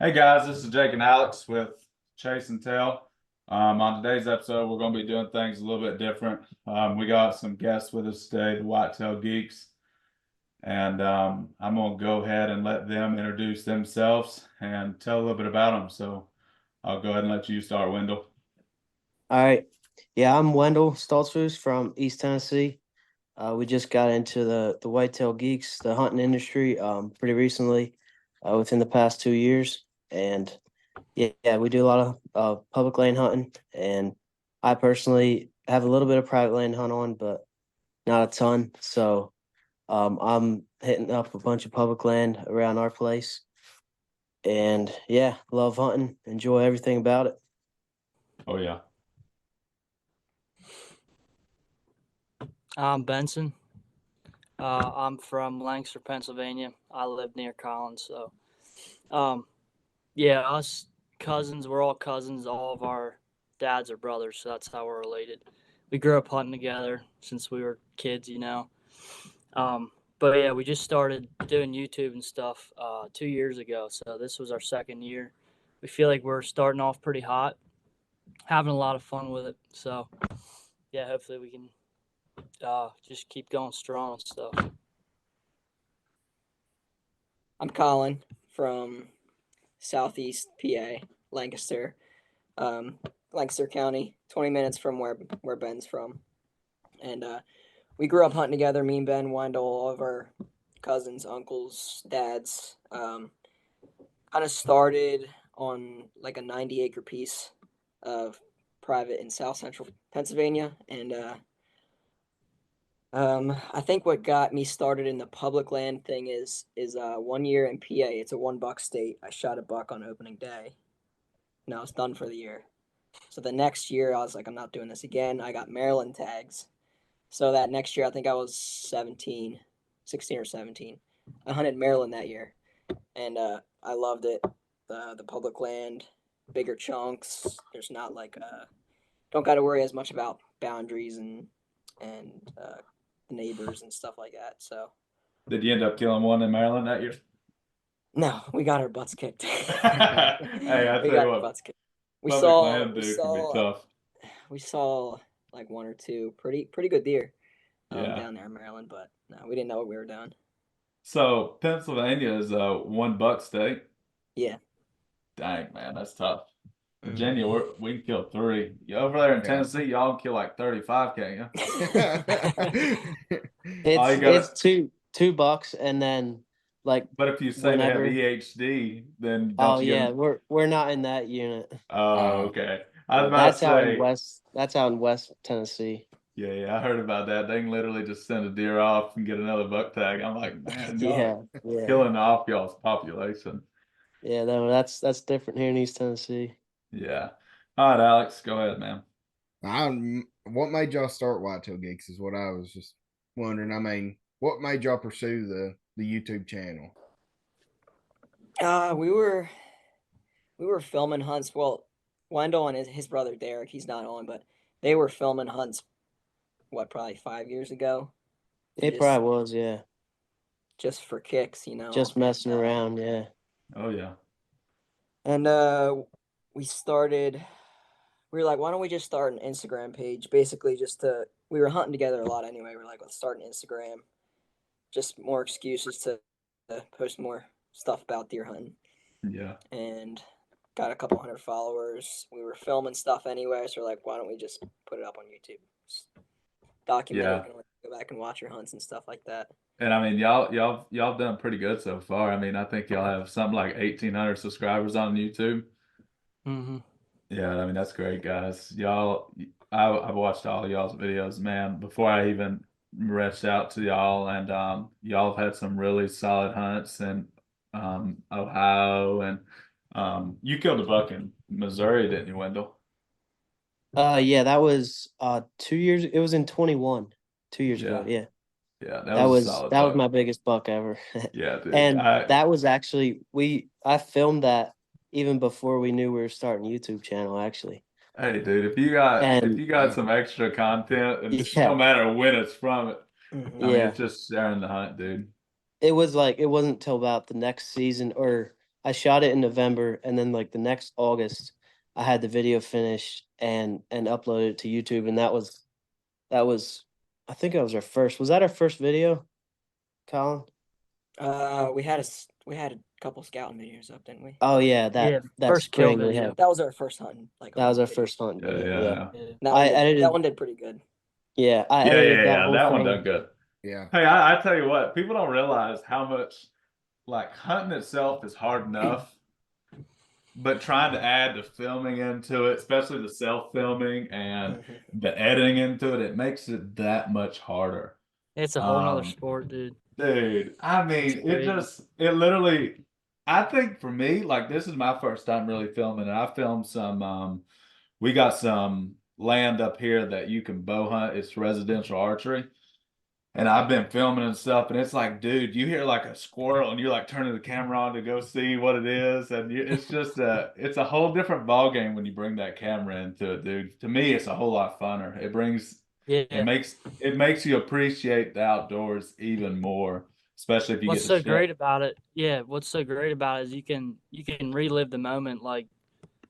Hey guys, this is Jake and Alex with Chasin Tail. On today's episode, we're going to be doing things a little bit different. We got some guests with us today, the Whitetail Geeks, and I'm going to go ahead and let them introduce themselves and tell a little bit about them. So I'll go ahead and let you start, Wendell. All right. Yeah, I'm Wendell Stoltzfus from East Tennessee. We just got into the whitetail geeks, the hunting industry, pretty recently, within the past 2 years. And yeah, we do a lot of public land hunting. And I personally have a little bit of private land hunt on, but not a ton. So I'm hitting up a bunch of public land around our place. And yeah, love hunting, enjoy everything about it. Oh yeah. I'm Benson. I'm from Lancaster, Pennsylvania. I live near Collins, so yeah, us cousins. We're all cousins. All of our dads are brothers, so that's how we're related. We grew up hunting together since we were kids. But yeah, we just started doing YouTube and stuff 2 years ago, so this was our second year. We feel like we're starting off pretty hot, having a lot of fun with it. So yeah, hopefully we can just keep going strong and stuff. I'm Colin from Southeast PA, Lancaster, Lancaster County, 20 minutes from where Ben's from. And we grew up hunting together, me and Ben, Wendell, all of our cousins, uncles, dads. Kind of started on like a 90-acre piece of private in South Central Pennsylvania. And I think what got me started in the public land thing is 1 year in PA. It's a $1 state. I shot a buck on opening day, and I was done for the year. So the next year, I was like, I'm not doing this again. I got Maryland tags. So that next year, I think I was 16 or 17. I hunted Maryland that year, and I loved it. The public land, bigger chunks. There's not like don't got to worry as much about boundaries and neighbors and stuff like that. So Did you end up killing one in Maryland that year? no, we got our butts kicked. Hey, I We tell you got our what, butts kicked. We public saw land we dude can be saw tough. we saw like one or two pretty good deer Yeah. down there in Maryland, but no, we didn't know what we were doing. So Pennsylvania is a $1 state. Yeah. Dang, man, that's tough. Mhm. Virginia, we can kill three. You over there in Yeah. Tennessee, y'all can kill like 35, can't you? All It's you gotta, it's two bucks, and then like but if you say they have whenever. EHD, then Oh don't you give yeah, them? we're not in that unit. Oh, okay. I was about to That's out in say, West. That's out in West Tennessee. yeah, I heard about that. They can literally just send a deer off and get another buck tag. I'm like, man, Yeah, y'all yeah, killing off y'all's population. yeah. No, that's different here in East Tennessee. Yeah. All right, Alex, go ahead, man. What made y'all start Whitetail Geeks is what I was just wondering. I mean, what made y'all pursue the YouTube channel? We were filming hunts. Well, Wendell and his brother Derek, he's not on, but they were filming hunts. What, probably 5 years ago? It Just probably was, yeah. just for kicks, Just messing around, yeah. Oh, yeah. And we started. We were like, why don't we just start an Instagram page? Basically, we were hunting together a lot anyway. We're like, let's start an Instagram. Just more excuses to post more stuff about deer hunting. Yeah. And got a couple hundred followers. We were filming stuff anyway, so we're like, why don't we just put it up on YouTube? Just document Yeah. it. You can go back and watch your hunts and stuff like that. And I mean, y'all done pretty good so far. I mean, I think y'all have something like 1,800 subscribers on YouTube. Mm-hmm. Yeah, I mean, that's great, guys. I've watched all y'all's videos, man, before I even reached out to y'all, and y'all have had some really solid hunts in Ohio, and you killed a buck in Missouri, didn't you, Wendell? Yeah, that was 2 years. It was in 21, 2 years ago. Yeah, Yeah, that that was a was solid that was buck. my biggest buck ever. Yeah, dude. And that was actually I filmed that even before we knew we were starting YouTube channel, actually. Hey, dude, if And you got some extra content, and no yeah, matter when it's from it, Mm-hmm. I mean, yeah. it's just sharing the hunt, dude. It was like it wasn't till about the next season, or I shot it in November, and then like the next August, I had the video finished and uploaded it to YouTube, and that was I think that was our first. Was that our first video, Colin? We had a couple scouting videos up, didn't we? Oh yeah, Yeah, that first kill spring we video. had. That was our first hunting. That was our video. first hunt Yeah, video. yeah, Yeah, yeah. Yeah. That I one did, edited. that one did pretty good. Yeah, I Yeah, edited yeah, that yeah. whole That one thing. done good. Yeah. Hey, I tell you what, people don't realize how much like hunting itself is hard enough, but trying to add the filming into it, especially the self-filming and Mhm. the editing into it, it makes it that much harder. It's a whole nother Um, sport, dude. Dude, I It's mean, crazy. it literally, I think for me, like this is my first time really filming, and I filmed some, we got some land up here that you can bow hunt. It's residential archery. And I've been filming and stuff, and it's like, dude, you hear like a squirrel, and you're like turning the camera on to go see what it is, and it's just it's a whole different ball game when you bring that camera into it, dude. To me, it's a whole lot funner. Yeah. It makes you appreciate the outdoors even more, especially if you get What's to so shoot. great about it? Yeah, what's so great about it is you can relive the moment like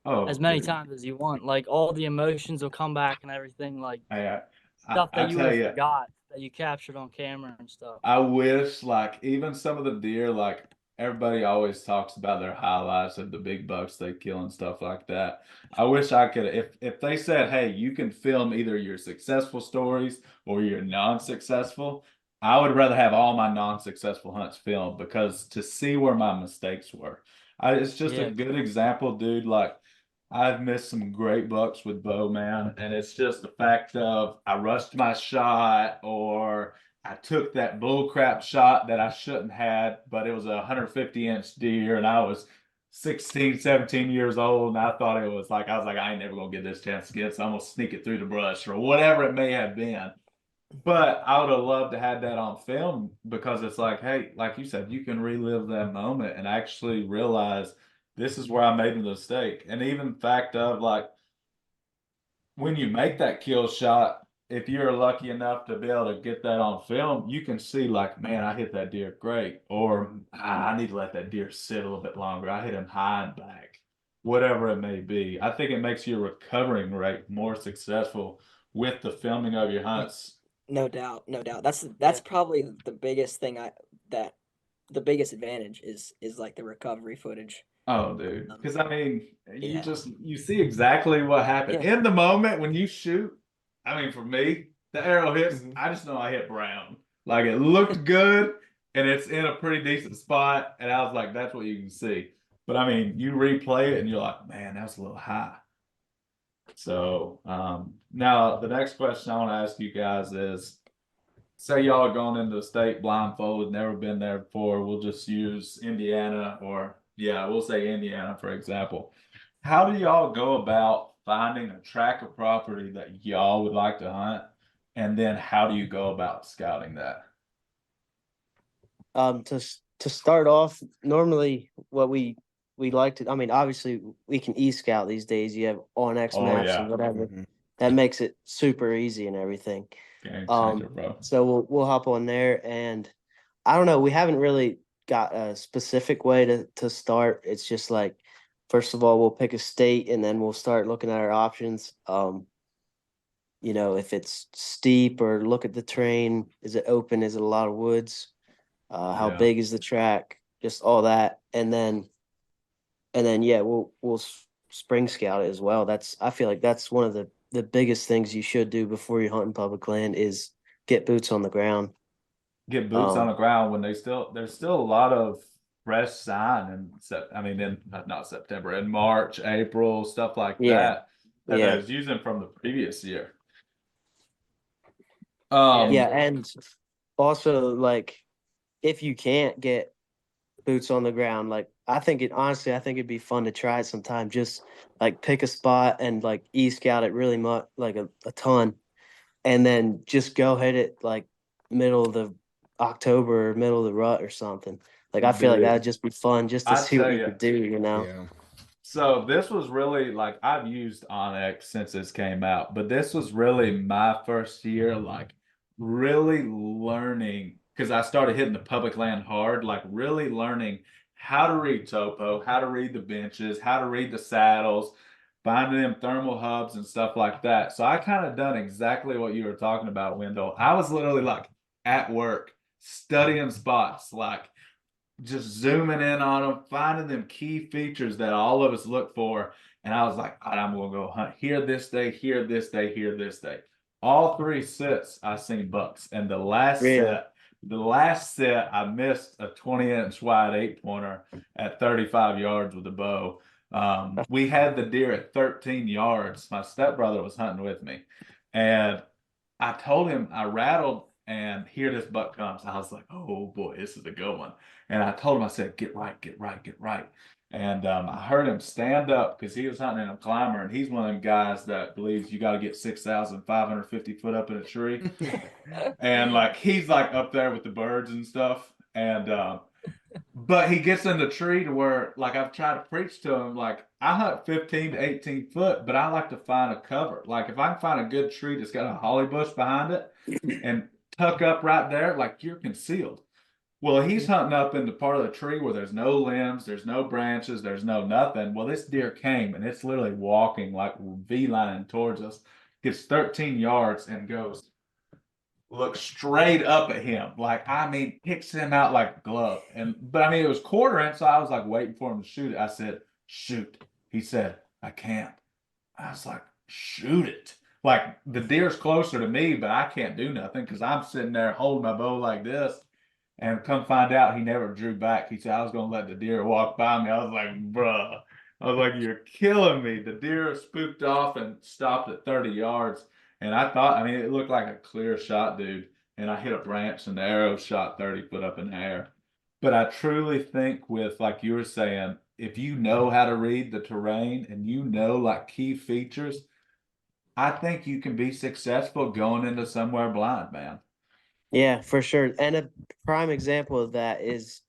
as Oh, many dude, times as you want. Like all the emotions will come back and everything, like I, stuff I that you would tell have you. forgot that you captured on camera and stuff. I wish, like, even some of the deer, like, everybody always talks about their highlights of the big bucks they kill and stuff like that. I wish I could, if they said, hey, you can film either your successful stories or your non-successful, I would rather have all my non-successful hunts filmed because to see where my mistakes were. It's just a Yeah. good example, dude. Like, I've missed some great bucks with bow, man, and it's just the fact of I rushed my shot or I took that bull crap shot that I shouldn't had, but it was a 150-inch deer and I was 16, 17 years old. And I thought it was like, I was like, I ain't never gonna get this chance again. So I'm gonna sneak it through the brush or whatever it may have been. But I would have loved to have that on film because it's like, hey, like you said, you can relive that moment and actually realize this is where I made a mistake. And even the fact of like, when you make that kill shot, if you're lucky enough to be able to get that on film, you can see like, man, I hit that deer great, or I need to let that deer sit a little bit longer. I hit him high and back, whatever it may be. I think it makes your recovering rate more successful with the filming of your hunts. No doubt, no doubt. That's Yeah. probably the biggest thing that the biggest advantage is like the recovery footage. Oh, dude, because I mean, Yeah. you see exactly what happened Yeah. in the moment when you shoot. I mean, for me, the arrow hits. Mhm. I just know I hit brown. Like it looked good, and it's in a pretty decent spot, and I was like, that's what you can see. But I mean, you replay it, and you're like, man, that was a little high. So now the next question I want to ask you guys is, say y'all are going into the state blindfolded, never been there before. We'll just use Indiana or yeah, we'll say Indiana for example. How do y'all go about finding a tract of property that y'all would like to hunt? And then how do you go about scouting that? To start off, normally what we like to, I mean, obviously we can e-scout these days. You have OnX Oh maps yeah, and whatever. Mhm. That makes it super easy and everything. game changer, bro. So we'll hop on there, and I don't know, we haven't really got a specific way to start. It's just like, first of all, we'll pick a state and then we'll start looking at our options. If it's steep, or look at the terrain. Is it open? Is it a lot of woods? How Yeah. big is the track? Just all that, and then yeah, we'll spring scout it as well. I feel like that's one of the biggest things you should do before you hunt in public land is get boots on the ground. Get boots on Um, the ground when there's still a lot of fresh sign in I mean in not September, in March, April, stuff like yeah, that yeah, I was using from the previous year. Yeah. yeah, and also like if you can't get boots on the ground, like I think it'd be fun to try it sometime. Just like pick a spot and like e-scout it really much, like a ton, and then just go hit it like middle of the October or middle of the rut or something. Like I feel like Dude, that'd just be fun just to I see what tell you you, could do. Yeah. so this was really like I've used Onyx since this came out, but this was really my first year, like really learning because I started hitting the public land hard, like really learning how to read topo, how to read the benches, how to read the saddles, finding them thermal hubs and stuff like that. So I kind of done exactly what you were talking about, Wendell. I was literally like at work studying spots, like just zooming in on them, finding them key features that all of us look for. And I was like, "All right, I'm gonna go hunt here this day, here this day, here this day." All three sets I seen bucks, and Really? the last set I missed a 20-inch wide 8-pointer at 35 yards with a bow. We had the deer at 13 yards. My stepbrother was hunting with me, and I told him I rattled, and here this buck comes. I was like, "Oh boy, this is a good one." And I told him, I said, "Get right, get right, get right." And I heard him stand up because he was hunting in a climber, and he's one of them guys that believes you got to get 6,550 foot up in a tree. And like he's like up there with the birds and stuff. And but he gets in the tree to where like I've tried to preach to him, like I hunt 15 to 18 foot, but I like to find a cover. Like if I can find a good tree that's got a holly bush behind it and tuck up right there, like you're concealed. Well, he's hunting up in the part of the tree where there's no limbs, there's no branches, there's no nothing. Well, this deer came and it's literally walking like V-lining towards us, gets 13 yards and goes, look straight up at him. Like, I mean, picks him out like a glove. But I mean, it was quartering, so I was like waiting for him to shoot it. I said, "Shoot." He said, "I can't." I was like, "Shoot it." Like the deer's closer to me, but I can't do nothing because I'm sitting there holding my bow like this. And come find out, he never drew back. He said, "I was going to let the deer walk by me." I was like, "Bruh." I was like, "You're killing me." The deer spooked off and stopped at 30 yards. And I thought, I mean, it looked like a clear shot, dude. And I hit a branch and the arrow shot 30 foot up in the air. But I truly think with, like you were saying, if you know how to read the terrain and you know like key features, I think you can be successful going into somewhere blind, man. Yeah, for sure. And a prime example of that is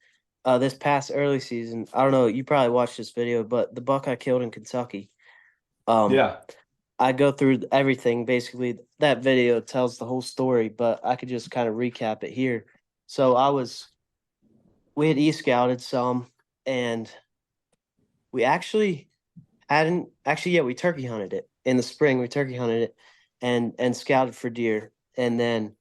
this past early season. I don't know, you probably watched this video, but the buck I killed in Kentucky. Yeah. I go through everything. Basically, that video tells the whole story, but I could just kind of recap it here. So we had e-scouted some, and we actually hadn't actually, yeah, we turkey hunted it in the spring. We turkey hunted it and scouted for deer, and then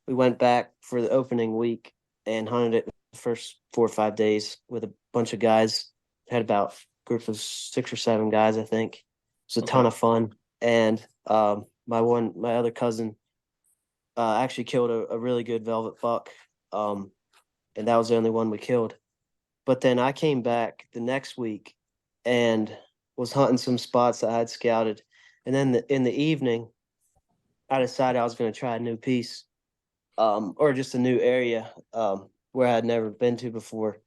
we went back for the opening week and hunted it the first 4 or 5 days with a bunch of guys. Had about a group of 6 or 7 guys, I think. It was a ton Okay. of fun. And my other cousin actually killed a really good velvet buck. And that was the only one we killed. But then I came back the next week and was hunting some spots that I had scouted. And then in the evening, I decided I was going to try a new piece, or just a new area where I had never been to before.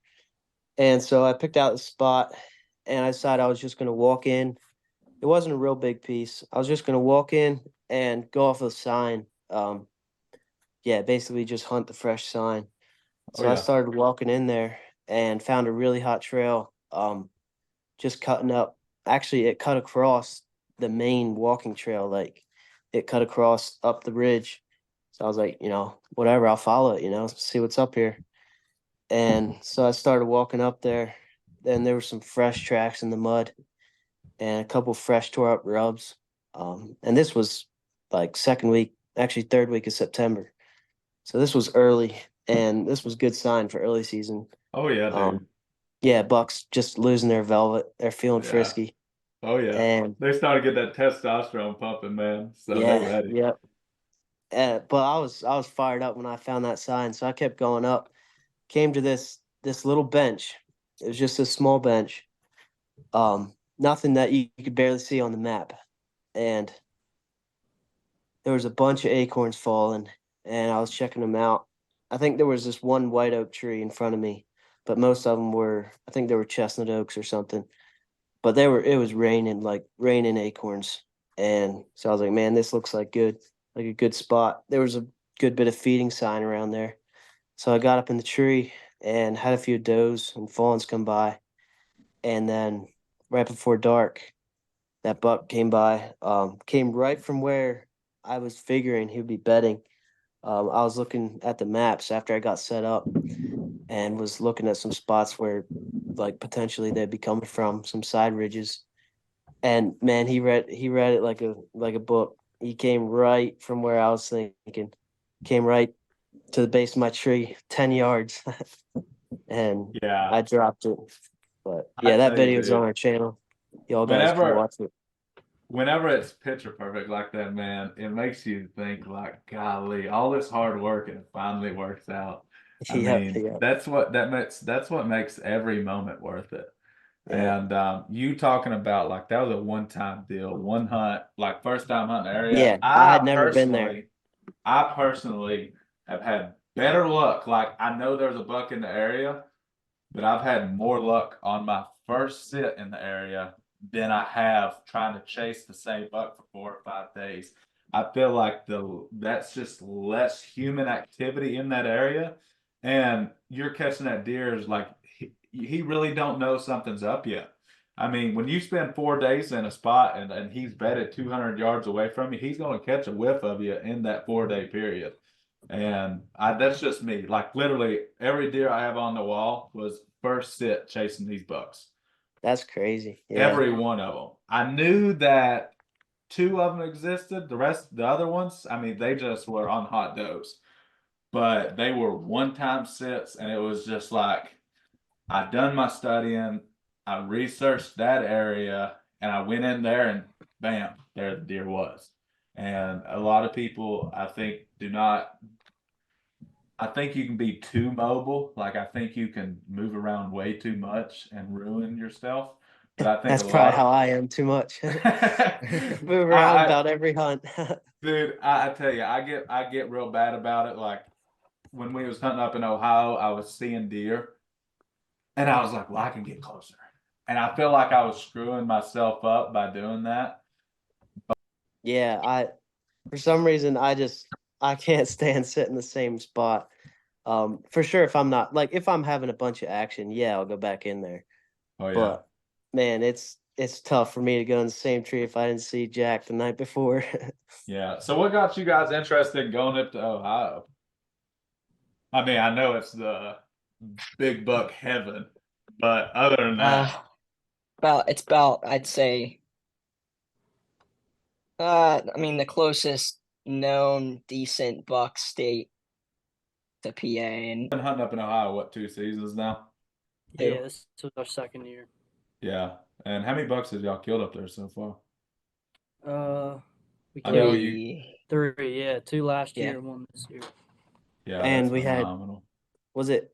And so I picked out the spot, and I decided I was just going to walk in. It wasn't a real big piece. I was just going to walk in and go off of the sign. Yeah, basically just hunt the fresh sign. Oh, So I yeah. started walking in there and found a really hot trail, just cutting up. Actually, it cut across the main walking trail, like it cut across up the ridge. So I was like, whatever, I'll follow it, see what's up here. And so I started walking up there. Then there were some fresh tracks in the mud and a couple fresh tore up rubs. And this was like second week, actually third week of September. So this was early, and this was good sign for early season. Oh, yeah, dude. Yeah, bucks just losing their velvet. They're feeling Yeah. frisky. Oh, yeah. And They started to get that testosterone pumping, man. So they're yeah, ready. yeah. But I was fired up when I found that sign, so I kept going up. Came to this little bench. It was just a small bench. Nothing that you could barely see on the map. And there was a bunch of acorns falling, and I was checking them out. I think there was this one white oak tree in front of me, but most of them were, I think they were chestnut oaks or something. But it was raining, like raining acorns. And so I was like, man, this looks like a good spot. There was a good bit of feeding sign around there. So I got up in the tree and had a few does and fawns come by. And then right before dark, that buck came by, came right from where I was figuring he would be bedding. I was looking at the maps after I got set up and was looking at some spots where like potentially they'd be coming from some side ridges. And man, he read it like a book. He came right from where I was thinking, came right to the base of my tree, 10 yards, and Yeah, I dropped it. But I yeah, that tell you, video's on dude. our channel. Y'all guys can Whenever watch it. whenever it's picture perfect like that, man, it makes you think like, golly, all this hard work and it finally works out. I Yep, mean, yep, that's what makes every moment worth it. yep. And you talking about like that was a one-time deal, one hunt, like first time hunting the area. Yeah, I had never been there. I personally have had better luck. Like I know there's a buck in the area, but I've had more luck on my first sit in the area than I have trying to chase the same buck for 4 or 5 days. I feel like that's just less human activity in that area, and you're catching that deer is like he really don't know something's up yet. I mean, when you spend 4 days in a spot and he's bedded 200 yards away from you, he's going to catch a whiff of you in that 4 day period. And that's just me. Like literally every deer I have on the wall was first sit chasing these bucks. That's crazy. Yeah, Every one of them. I knew that two of them existed. The other ones, I mean, they just were on hot does. But they were one-time sits, and it was just like I done my studying, I researched that area, and I went in there and bam, there the deer was. And a lot of people, I think, do not I think you can be too mobile. Like I think you can move around way too much and ruin yourself. But I think that's a probably lot how of I am too much. Move around I about every hunt. dude, I tell you, I get real bad about it. Like when we was hunting up in Ohio, I was seeing deer and I was like, well, I can get closer. And I feel like I was screwing myself up by doing that. Yeah, for some reason I can't stand sitting in the same spot. For sure if I'm not like if I'm having a bunch of action, yeah, I'll go back in there. Oh yeah. But man, it's tough for me to go in the same tree if I didn't see Jack the night before. Yeah. So what got you guys interested in going up to Ohio? I mean, I know it's the big buck heaven, but other than Uh, that, it's about I'd say I mean the closest known decent buck state to PA and been hunting up in Ohio, what, 2 seasons now? Yeah, this was our second year. Yeah. And how many bucks have y'all killed up there so far? We I know killed you. three, yeah, two last Yeah. year, one this year. Yeah, And that's we had phenomenal. was it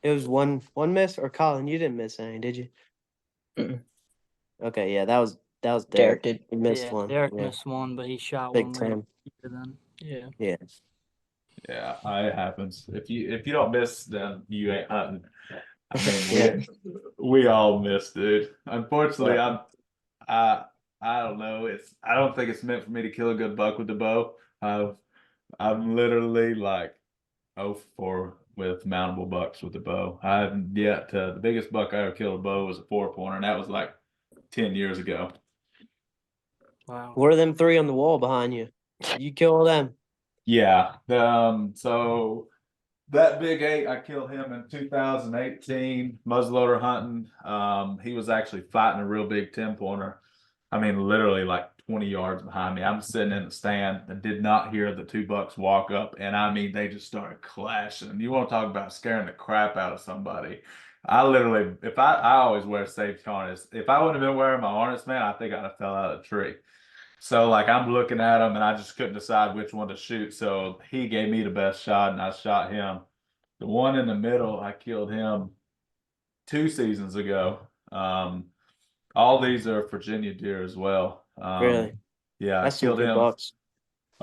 was one miss or Colin, you didn't miss any, did you? Mm-mm. Okay, yeah, that was Derek Derek. did. He missed Yeah, one. Derek Yeah. missed one, but he shot Big one later 10. then. Yeah. Yeah. Yeah, it happens. If you don't miss, then you ain't hunting. I mean, Yeah. we all miss, dude. Unfortunately, Yeah. I I don't know. I don't think it's meant for me to kill a good buck with the bow. I'm literally like 0 for 4 with mountable bucks with the bow. I haven't yet. The biggest buck I ever killed a bow was a 4-pointer, and that was like 10 years ago. Wow. What are them three on the wall behind you? You kill them. Yeah. So that big eight, I killed him in 2018, muzzleloader hunting. He was actually fighting a real big 10-pointer. I mean, literally like 20 yards behind me. I'm sitting in the stand and did not hear the two bucks walk up. And I mean, they just started clashing. You want to talk about scaring the crap out of somebody. I literally, if I always wear safety harness. If I wouldn't have been wearing my harness, man, I think I'd have fell out of the tree. So like I'm looking at him and I just couldn't decide which one to shoot. So he gave me the best shot and I shot him. The one in the middle, I killed him 2 seasons ago. All these are Virginia deer as well. Really? Yeah, I That's some killed good him. bucks.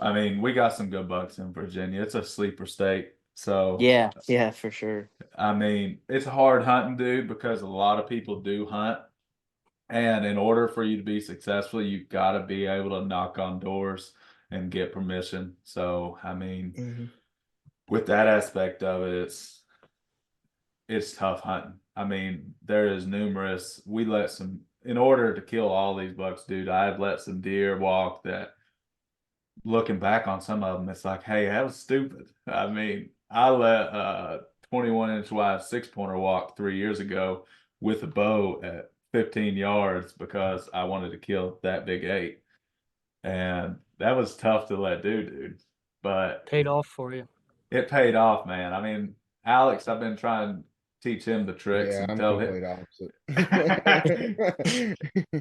I mean, we got some good bucks in Virginia. It's a sleeper state. So Yeah, yeah, for sure. I mean, it's hard hunting, dude, because a lot of people do hunt. And in order for you to be successful, you've got to be able to knock on doors and get permission. So, I mean, Mm-hmm. with that aspect of it, it's tough hunting. I mean, there is numerous. We let some in order to kill all these bucks, dude. I've let some deer walk that. Looking back on some of them, it's like, hey, that was stupid. I mean, I let 21-inch wide 6-pointer walk 3 years ago with a bow at 15 yards because I wanted to kill that big 8. And that was tough to let do, dude. But Paid off for you. it paid off, man. I mean, Alex, I've been trying to teach him the tricks Yeah, and I'm tell him. complete opposite.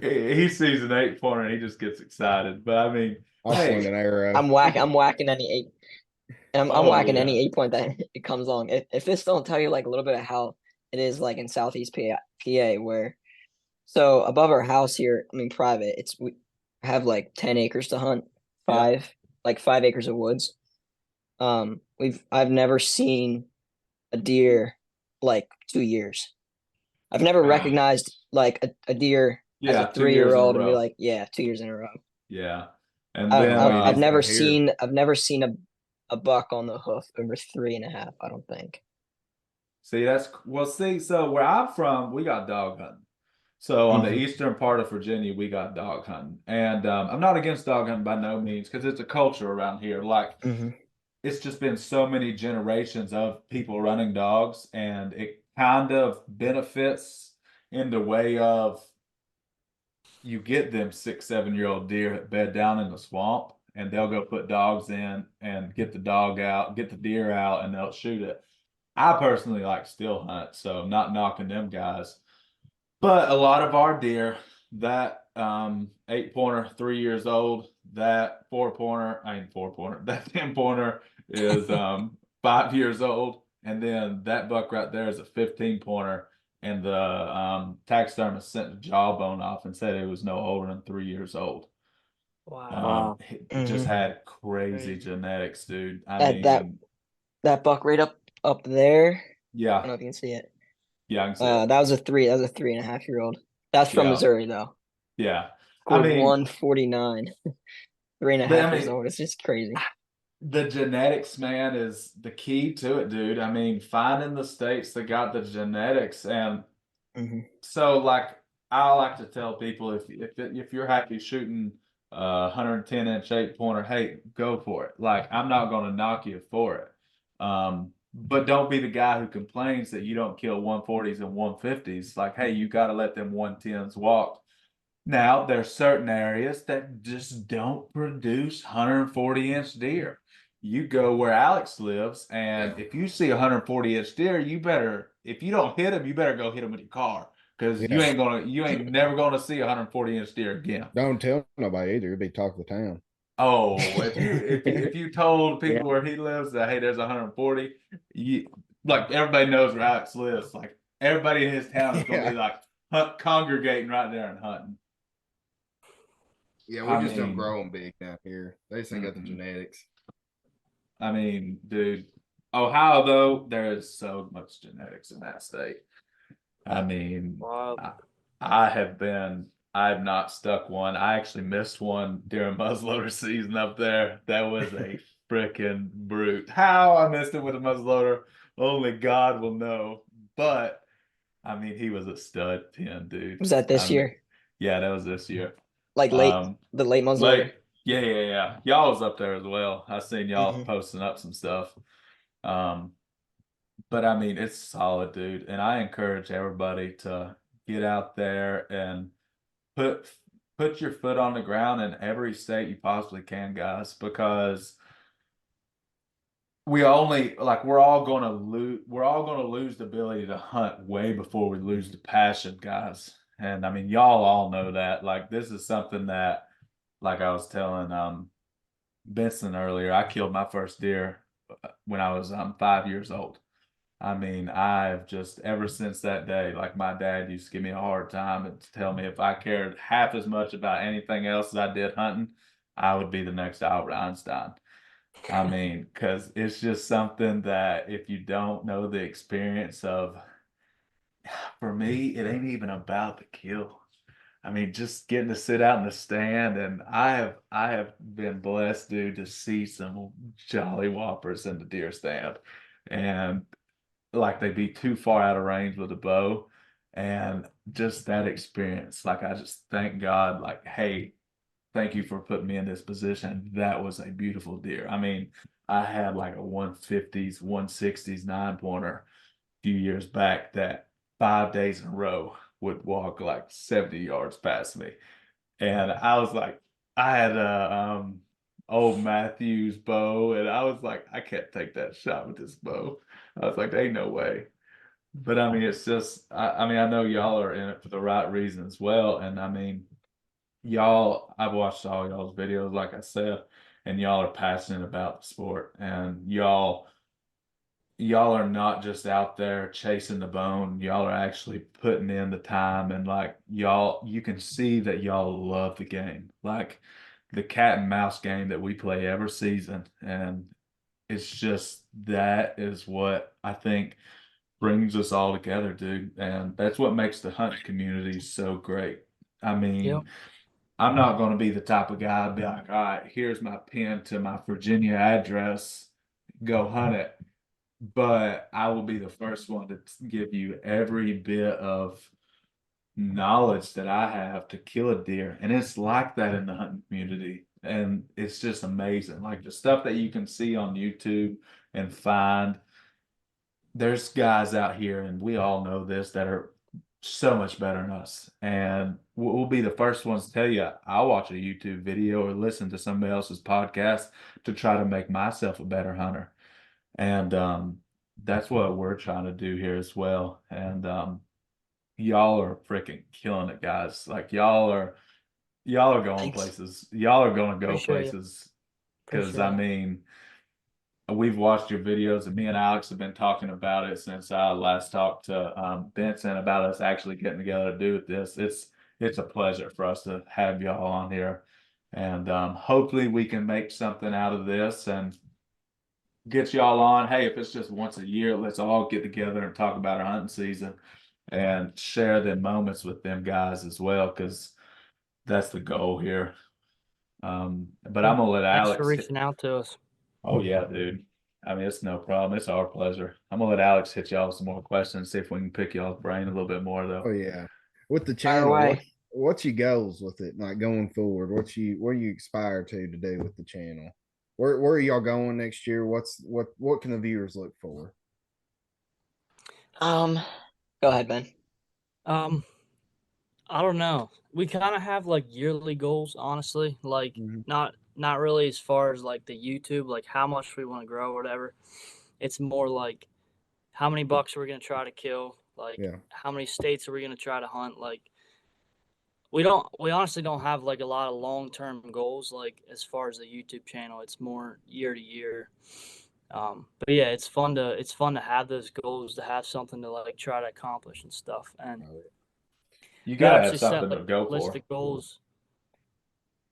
He sees an 8-pointer and he just gets excited. But I mean, I'll swing hey, an arrow. I'm whacking any 8. And I'm oh whacking yeah, any 8-point that it comes on. If this don't tell you like a little bit of how it is like in Southeast PA, where so above our house here, I mean private, we have like 10 acres to hunt, Yeah. 5 acres of woods. I've never seen a deer like 2 years. I've never Ah. recognized like a deer as yeah, a 2 years in a 3-year-old and be row. like, yeah, 2 years in a row. Yeah, and I, then I've, wait, I've is never the hair- seen a buck on the hoof over 3.5. I don't think. see so where I'm from, we got dog hunting. So on the Mhm. eastern part of Virginia, we got dog hunting, and I'm not against dog hunting by no means because it's a culture around here. Like Mm-hmm. it's just been so many generations of people running dogs, and it kind of benefits in the way of you get them 6, 7-year-old deer that bed down in the swamp, and they'll go put dogs in and get the dog out, get the deer out, and they'll shoot it. I personally like still hunt, so I'm not knocking them guys. But a lot of our deer, that 8-pointer, 3 years old, that 4-pointer, I mean 4-pointer, that 10-pointer is 5 years old, and then that buck right there is a 15-pointer, and the taxidermist sent the jawbone off and said it was no older than 3 years old. Wow. It just Mhm. had crazy Crazy. genetics, dude. I That that mean, that buck right up there. I yeah, don't know if you can see it. yeah, I can see it. That was a 3.5-year-old. That's from Yeah, Missouri though. yeah. I Scored mean, 149. Three and a but half I years mean, old. It's just crazy. the genetics, man, is the key to it, dude. I mean, finding the states that got the genetics, and Mm-hmm. so like I like to tell people if you're happy shooting 110-inch 8-pointer, hey, go for it. Like I'm not going to knock you for it. But don't be the guy who complains that you don't kill 140s and 150s. Like, hey, you got to let them 110s walk. Now, there's certain areas that just don't produce 140-inch deer. You go where Alex lives, and if you see a 140-inch deer, if you don't hit him, you better go hit him with your car because Yeah. you ain't never gonna see a 140-inch deer again. Don't tell nobody either. It'd be talk of the town. Oh, if you told Yeah. people where he lives that hey, there's 140, like everybody knows where Alex lives. Like everybody in his town is gonna be Yeah. like congregating right there and hunting. Yeah, we I just don't mean, grow them big down here. They just ain't got the mhm. genetics. I mean, dude, Ohio though, there is so much genetics in that state. I mean, Wow. I have not stuck one. I actually missed one during muzzleloader season up there. That was a freaking brute. How I missed it with a muzzleloader, only God will know. But I mean, he was a stud 10, dude. Was that I this mean, year? yeah, that was this year. Like the late Like, muzzleloader? yeah. Y'all was up there as well. I seen y'all Mm-hmm. posting up some stuff. Um, but I mean, it's solid, dude. And I encourage everybody to get out there and put put your foot on the ground in every state you possibly can, guys, because we're all gonna lose the ability to hunt way before we lose the passion, guys. And I mean, y'all all know that. Like this is something that, like I was telling Benson earlier, I killed my first deer when I was 5 years old. I mean, I've just ever since that day, like my dad used to give me a hard time and to tell me if I cared half as much about anything else as I did hunting, I would be the next Albert Einstein. I mean, because it's just something that if you don't know the experience of, for me, it ain't even about the kill. I mean, just getting to sit out in the stand, and I have been blessed, dude, to see some jolly whoppers in the deer stand, and like they'd be too far out of range with a bow, and just that experience. Like I just thank God, like, hey, thank you for putting me in this position. That was a beautiful deer. I mean, I had like a 150s, 160s 9-pointer few years back that 5 days in a row would walk like 70 yards past me. And I was like, I had a old Matthews bow, and I was like, I can't take that shot with this bow. I was like, ain't no way. But I mean, it's just, I mean, I know y'all are in it for the right reason as well. And I mean, y'all, I've watched all y'all's videos, like I said, and y'all are passionate about the sport, and y'all are not just out there chasing the bone. Y'all are actually putting in the time, and like y'all, you can see that y'all love the game, like the cat and mouse game that we play every season. And it's just, that is what I think brings us all together, dude. And that's what makes the hunting community so great. I Yep. mean, I'm not going to be the type of guy to be like, all right, here's my pin to my Virginia address, go hunt it. But I will be the first one to give you every bit of knowledge that I have to kill a deer. And it's like that in the hunting community. And it's just amazing. Like the stuff that you can see on YouTube and find, there's guys out here, and we all know this, that are so much better than us. And we'll be the first ones to tell you, I'll watch a YouTube video or listen to somebody else's podcast to try to make myself a better hunter. And that's what we're trying to do here as well. And y'all are freaking killing it, guys. Like y'all are going Thanks. places. Y'all are going to go Appreciate it. places. Because Appreciate I it. mean, we've watched your videos, and me and Alex have been talking about it since I last talked to Benson about us actually getting together to do this. It's a pleasure for us to have y'all on here, and hopefully we can make something out of this and get y'all on. Hey, if it's just once a year, let's all get together and talk about our hunting season and share the moments with them guys as well, because that's the goal here. But I'm gonna let Thanks for Alex. reaching out to us. Oh yeah, dude. I mean, it's no problem. It's our pleasure. I'm gonna let Alex hit y'all with some more questions, see if we can pick y'all's brain a little bit more, Oh though. yeah. With the Fire channel, away. what's your goals with it? Like going forward, where you aspire to do with the channel? Where are y'all going next year? What can the viewers look for? Go ahead, Ben. Um, I don't know. We kind of have like yearly goals, honestly. Like Mhm. not really as far as like the YouTube, like how much we want to grow or whatever. It's more like how many bucks are we gonna try to kill? Like Yeah. how many states are we gonna try to hunt? Like we honestly don't have like a lot of long term goals. Like as far as the YouTube channel, it's more year to year. But yeah, it's fun to have those goals, to have something to like try to accomplish and stuff. And Oh, You we gotta have actually set something like to go a list for. of goals.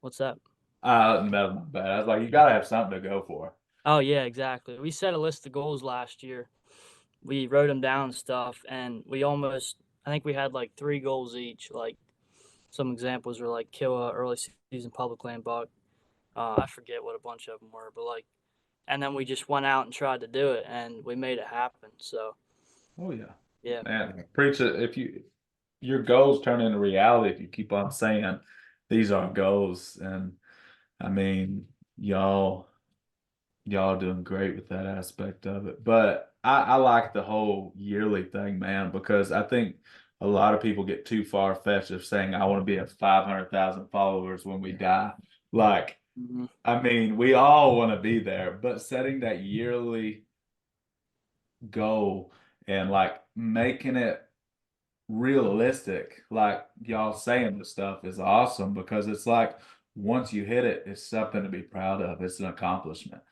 What's that? No, my bad. I was like, you gotta have something to go for. Oh yeah, exactly. We set a list of goals last year. We wrote them down and stuff, and I think we had like 3 goals each. Like some examples were like kill a early season public land buck. I forget what a bunch of them were, but like, and then we just went out and tried to do it, and we made it happen. So Oh yeah, yeah, man. Preach it. If your goals turn into reality, if you keep on saying these are goals, and I mean, y'all y'all doing great with that aspect of it. But I like the whole yearly thing, man, because I think a lot of people get too far fetched of saying I want to be at 500,000 followers when we die. Like, hmm I mean, we all want to be there, but setting that yearly goal and like making it realistic, like y'all saying this stuff, is awesome, because it's like once you hit it, it's something to be proud of. It's an accomplishment.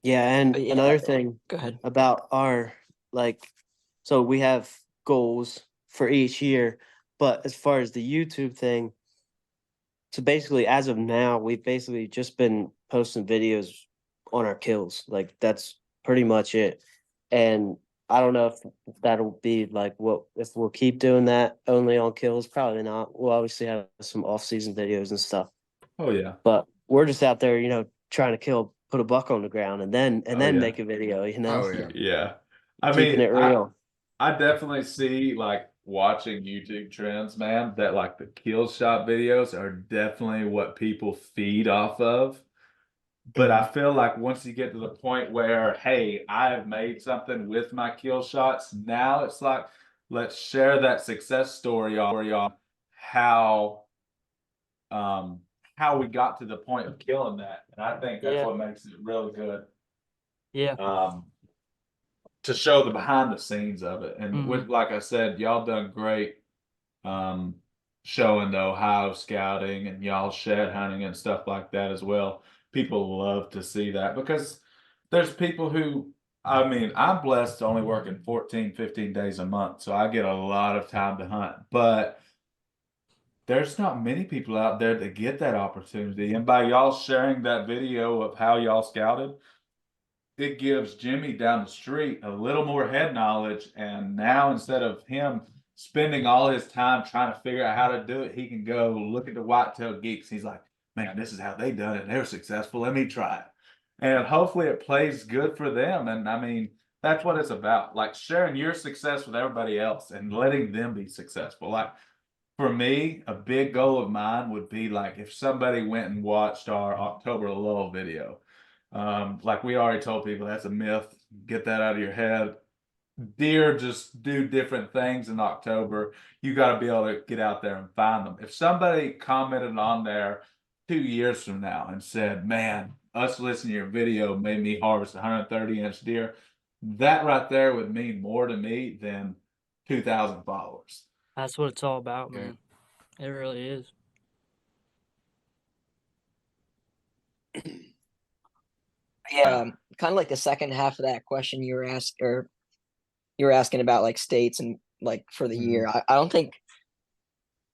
Yeah, and But yeah, another thing go ahead. about our like, so we have goals for each year, but as far as the YouTube thing, so basically as of now, we've basically just been posting videos on our kills. Like that's pretty much it. And I don't know if that'll be like what if we'll keep doing that only on kills. Probably not. We'll obviously have some off-season videos and stuff, Oh yeah. but we're just out there, trying to put a buck on the ground and Oh then yeah. make a video, Oh yeah. Yeah. I keeping mean, it real. I definitely see, like, watching YouTube trends, man, that like the kill shot videos are definitely what people feed off of. But I feel like once you get to the point where, hey, I have made something with my kill shots, now it's like, let's share that success story on how um how we got to the point of killing that. And I think that's Yeah. what makes it really good. Yeah. To show the behind the scenes of it. And with, Mhm. like I said, y'all done great um showing the Ohio scouting and y'all shed hunting and stuff like that as well. People love to see that because there's people who, I mean, I'm blessed only working 14, 15 days a month, so I get a lot of time to hunt. But there's not many people out there that get that opportunity. And by y'all sharing that video of how y'all scouted, it gives Jimmy down the street a little more head knowledge. And now instead of him spending all his time trying to figure out how to do it, he can go look at the Whitetail Geeks. He's like, man, this is how they done it. They're successful. Let me try it. And hopefully it plays good for them. And I mean, that's what it's about. Like sharing your success with everybody else and letting them be successful. Like for me, a big goal of mine would be like if somebody went and watched our October lull video. Like we already told people, that's a myth. Get that out of your head. Deer just do different things in October. You got to be able to get out there and find them. If somebody commented on there 2 years from now and said, man, us listening to your video made me harvest 130-inch deer, that right there would mean more to me than 2,000 followers. That's what it's all about, Yeah. man. It really is. Yeah, kind of like the second half of that question you were asking about like states and like for the year. I don't think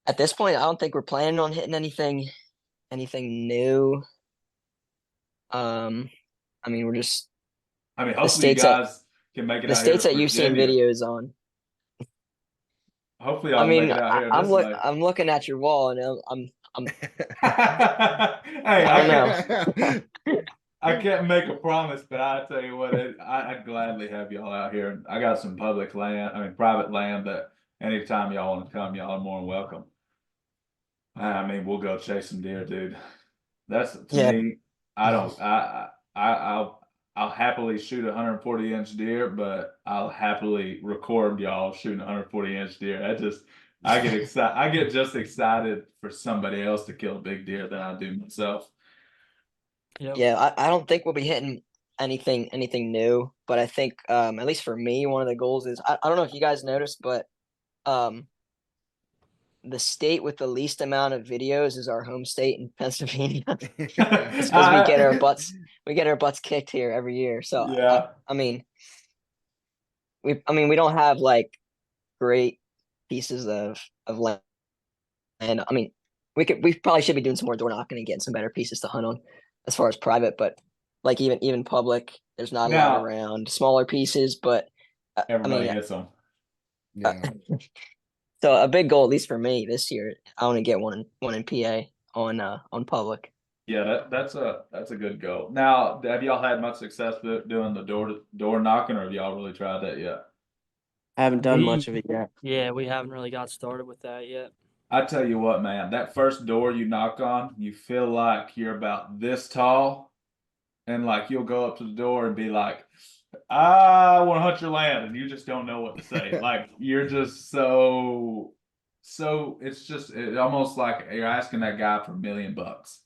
at this point I don't think we're planning on hitting anything new. I mean we're just I mean, the hopefully you states that guys can make it the out here states to that you've seen Virginia. videos on. Hopefully I y'all make mean it out here I'm this way. I'm looking at your wall and I'm Hey, I don't know. I can't make a promise, but I tell you what, I'd gladly have y'all out here. I got some public land, I mean private land that anytime y'all want to come, y'all are more than welcome. I mean, we'll go chasing deer, dude. That's to Yeah. me. I don't. I'll happily shoot a 140-inch deer, but I'll happily record y'all shooting a 140-inch deer. I get excited. I get just excited for somebody else to kill a big deer than I do myself. Yep. Yeah, I don't think we'll be hitting anything new, but I think at least for me, one of the goals is I don't know if you guys noticed, but um the state with the least amount of videos is our home state in Pennsylvania. It's because we get our butts kicked here every year. So Yeah. I mean we don't have like great pieces of land. And I mean we probably should be doing some more door knocking and getting some better pieces to hunt on as far as private, but like even public, there's not a lot Now around smaller pieces, but I everybody mean hits them. Yeah. so a big goal at least for me this year, I want to get one in PA on public. Yeah, that's a good goal. Now, have y'all had much success doing the door knocking, or have y'all really tried that yet? I haven't done much of it yet. Yeah, we haven't really got started with that yet. I tell you what, man, that first door you knock on, you feel like you're about this tall, and like you'll go up to the door and be like, I want to hunt your land, and you just don't know what to say. Like you're just so it's almost like you're asking that guy for $1,000,000.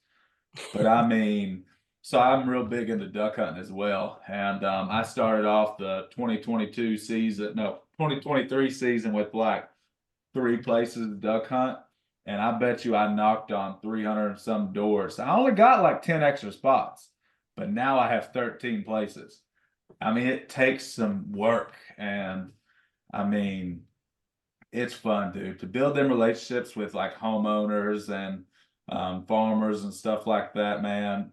But I mean, so I'm real big into duck hunting as well. And I started off the 2022 season, no, 2023 season with like 3 places to duck hunt. And I bet you I knocked on 300 and some doors. I only got like 10 extra spots, but now I have 13 places. I mean, it takes some work. And I mean, it's fun, dude, to build them relationships with like homeowners and farmers and stuff like that, man.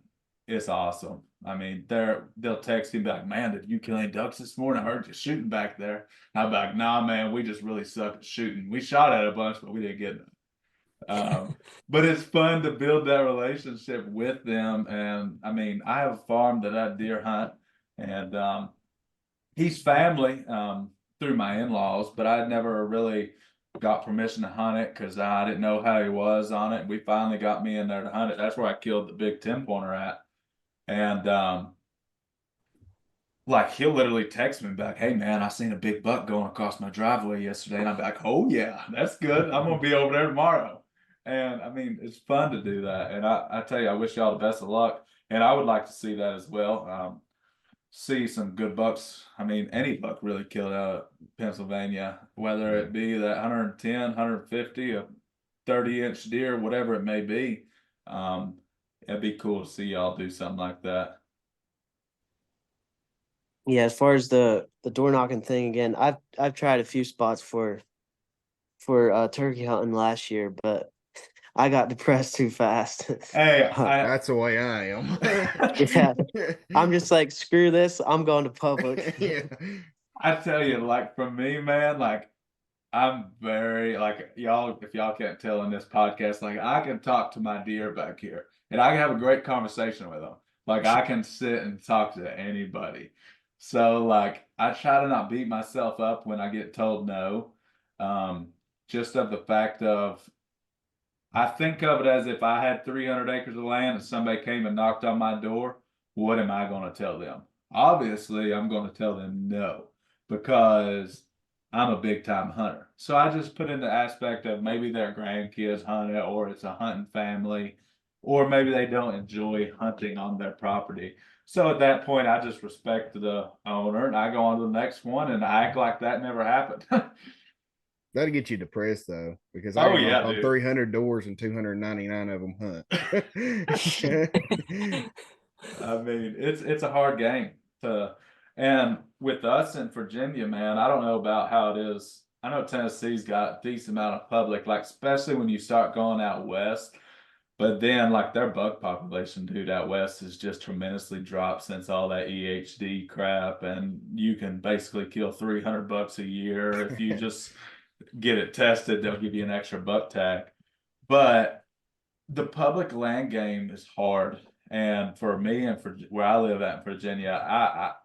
It's awesome. I mean, they'll text you and be like, man, did you kill any ducks this morning? I heard you shooting back there. And I'll be like, nah, man, we just really suck at shooting. We shot at a bunch, but we didn't get them. But it's fun to build that relationship with them. And I mean, I have a farm that I deer hunt, and he's family through my in-laws, but I never really got permission to hunt it because I didn't know how he was on it. We finally got me in there to hunt it. That's where I killed the big 10-pointer at. And like he'll literally text me back, "Hey man, I seen a big buck going across my driveway yesterday," and I'm like, "Oh yeah, that's good. I'm gonna be over there tomorrow." And I mean, it's fun to do that. And I tell you, I wish y'all the best of luck. And I would like to see that as well. See some good bucks. I mean, any buck really killed out of Pennsylvania, whether it be that 110, 150, a 30-inch deer, whatever it may be. It'd be cool to see y'all do something like that. Yeah, as far as the door knocking thing again, I've tried a few spots for turkey hunting last year, but I got depressed too fast. Hey, That's the way I am. Yeah, I'm just like, screw this. I'm going to public. Yeah. I tell you, like for me, man, like I'm very like y'all, if y'all can't tell in this podcast, like I can talk to my deer back here and I can have a great conversation with them. Like I can sit and talk to anybody. So like I try to not beat myself up when I get told no. Um, just of the fact of I think of it as if I had 300 acres of land and somebody came and knocked on my door, what am I going to tell them? Obviously, I'm going to tell them no because I'm a big time hunter. So I just put in the aspect of maybe their grandkids hunt it or it's a hunting family, or maybe they don't enjoy hunting on their property. So at that point, I just respect the owner and I go on to the next one and I act like that never happened. That'll get you depressed though, because I Oh can knock yeah, on dude. 300 doors and 299 of them hunt. I mean, it's a hard game to, and with us in Virginia, man, I don't know about how it is. I know Tennessee's got a decent amount of public, like especially when you start going out west. But then, like their bug population, dude, out west has just tremendously dropped since all that EHD crap, and you can basically kill 300 bucks a year if you just get it tested. They'll give you an extra buck tag, but the public land game is hard. And for me and for where I live at in Virginia,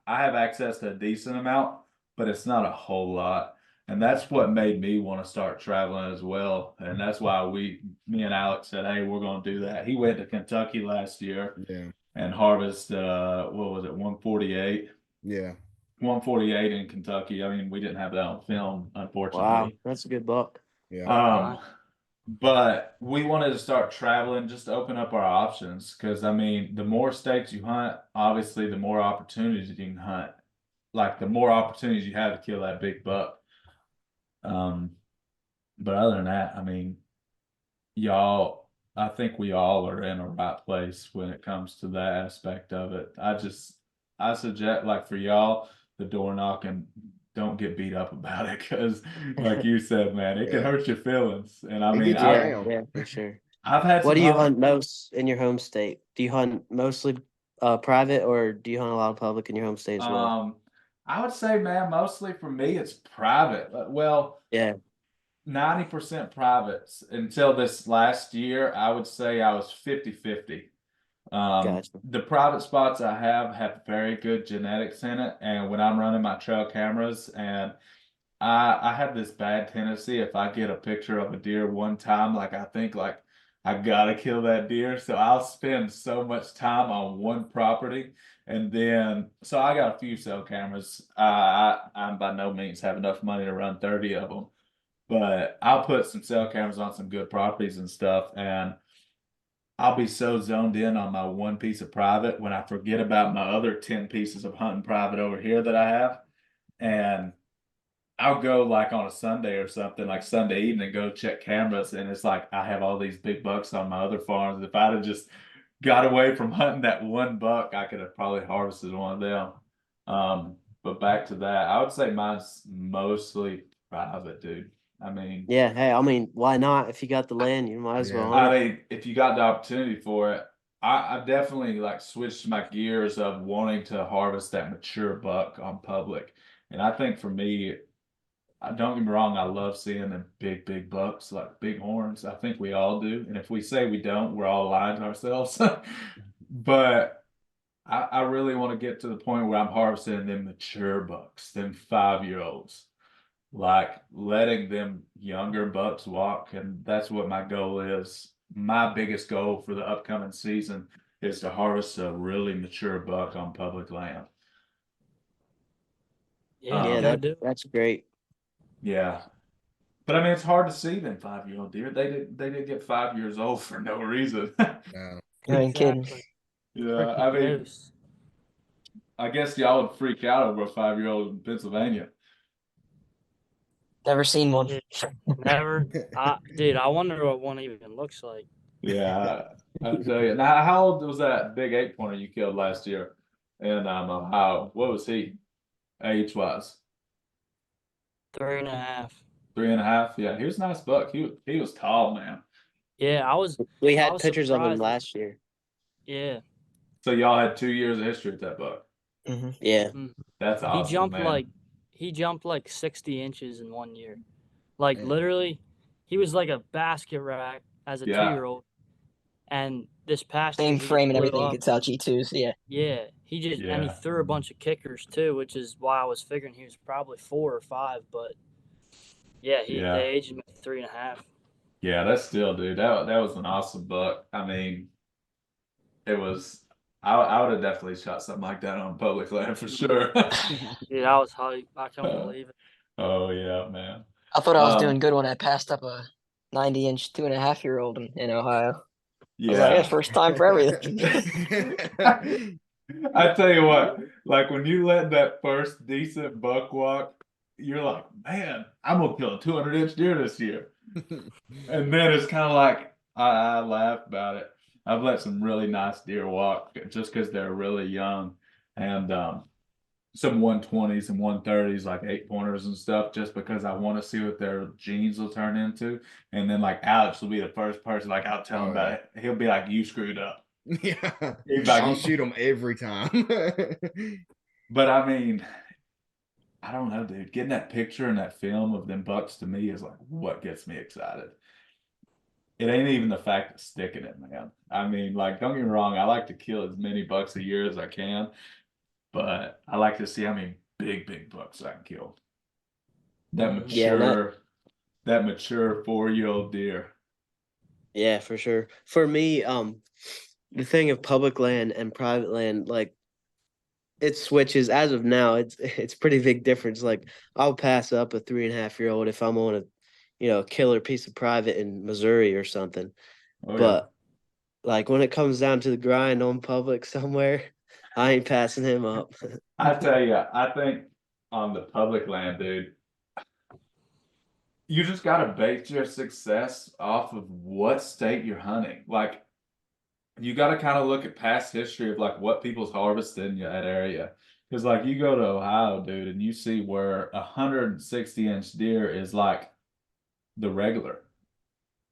I have access to a decent amount, but it's not a whole lot. And that's what made me want to start traveling as well. And that's why me and Alex said, hey, we're going to do that. He went to Kentucky last year Yeah. and harvest, what was it, 148? Yeah. 148 in Kentucky. I mean, we didn't have that on film, Wow, unfortunately. that's a good buck. Yeah. But we wanted to start traveling just to open up our options because I mean, the more states you hunt, obviously, the more opportunities you can hunt. Like the more opportunities you have to kill that big buck. Um, but other than that, I mean, y'all, I think we all are in a right place when it comes to that aspect of it. I suggest, like for y'all, the door knocking, don't get beat up about it because, like you said, man, it can Yeah. hurt your feelings. And I It mean, gets you Yeah, down. yeah, for sure. I've had What some do you hunt most in your home state? Do you hunt mostly private, or do you hunt a lot of public in your home state as well? I would say, man, mostly for me, it's private. Well, Yeah, 90% privates until this last year. I would say I was 50-50. gotcha. The private spots I have very good genetics in it. And when I'm running my trail cameras, and I have this bad tendency, if I get a picture of a deer one time, like I think like I gotta kill that deer. So I'll spend so much time on one property. And then, so I got a few cell cameras. I'm by no means have enough money to run 30 of them, but I'll put some cell cameras on some good properties and stuff. And I'll be so zoned in on my one piece of private when I forget about my other 10 pieces of hunting private over here that I have. And I'll go like on a Sunday or something, like Sunday evening, go check cameras, and it's like I have all these big bucks on my other farms. If I'd have just got away from hunting that one buck, I could have probably harvested one of them. But back to that, I would say mine's mostly private, dude. I mean, Yeah, hey, I mean, why not? If you got the land, you might as well Yeah. hunt I it. mean, if you got the opportunity for it, I definitely like switched my gears of wanting to harvest that mature buck on public. And I think for me, don't get me wrong, I love seeing them big bucks, like big horns. I think we all do. And if we say we don't, we're all lying to ourselves. But I really want to get to the point where I'm harvesting them mature bucks, them 5-year-olds, like letting them younger bucks walk. And that's what my goal is. My biggest goal for the upcoming season is to harvest a really mature buck on public land. Yeah, Yeah, you gotta do it. that's great. Yeah. But I mean, it's hard to see them 5-year-old deer. They did get 5 years old for no reason. No. You ain't kidding. Exactly. Yeah, Freaking I mean, gross. I guess y'all would freak out over a 5-year-old in Pennsylvania. Never seen one. Yeah, never. Dude, I wonder what one even looks like. Yeah, I tell you. Now, how old was that big 8-pointer you killed last year in Ohio? What was he age-wise? 3.5. 3.5. Yeah, he was a nice buck. He was tall, man. Yeah, We I had was pictures of him surprised. last year. Yeah. So y'all had 2 years of history with that buck. Mm-hmm. Yeah. That's He awesome, jumped man. he jumped like 60 inches in 1 year. Like Man. literally, he was like a basket rack as a Yeah. 2-year-old. And this past year Same he frame and blew everything. You up. could tell G2s. Yeah. Yeah, he Yeah. threw a bunch of kickers too, which is why I was figuring he was probably 4 or 5. But yeah, Yeah. they aged him at 3.5. Yeah, that's still, dude. That was an awesome buck. I mean, it was. I would have definitely shot something like that on public land for sure. Dude, I was hyped. I couldn't believe it. Oh yeah, man. I thought I was doing good when I passed up a 90-inch 2.5-year-old in Ohio. I was like, yeah, Yeah. first time for everything. I tell you what, like when you let that first decent buck walk, you're like, man, I'm gonna kill a 200-inch deer this year. And then it's kind of like I laugh about it. I've let some really nice deer walk just because they're really young, and some 120s and 130s, like 8-pointers and stuff, just because I want to see what their genes will turn into. And then like Alex will be the first person, like I'll tell him about it. He'll be like, "You screwed up." Yeah. He's like, I'll shoot them every time. But I mean, I don't know, dude. Getting that picture and that film of them bucks to me is like what gets me excited. It ain't even the fact of sticking it, man. I mean, like, don't get me wrong, I like to kill as many bucks a year as I can, but I like to see how many big bucks I can kill. That Mhm. mature, that mature 4-year-old deer. Yeah, for sure. For me, the thing of public land and private land, like it switches as of now, it's pretty big difference. Like I'll pass up a 3.5-year-old if I'm on a, killer piece of private in Missouri or something. Oh yeah. But like when it comes down to the grind on public somewhere, I ain't passing him up. I tell you, I think on the public land, dude, you just gotta base your success off of what state you're hunting. Like, you gotta kind of look at past history of like what people's harvested in that area. Because like you go to Ohio, dude, and you see where 160-inch deer is like the regular.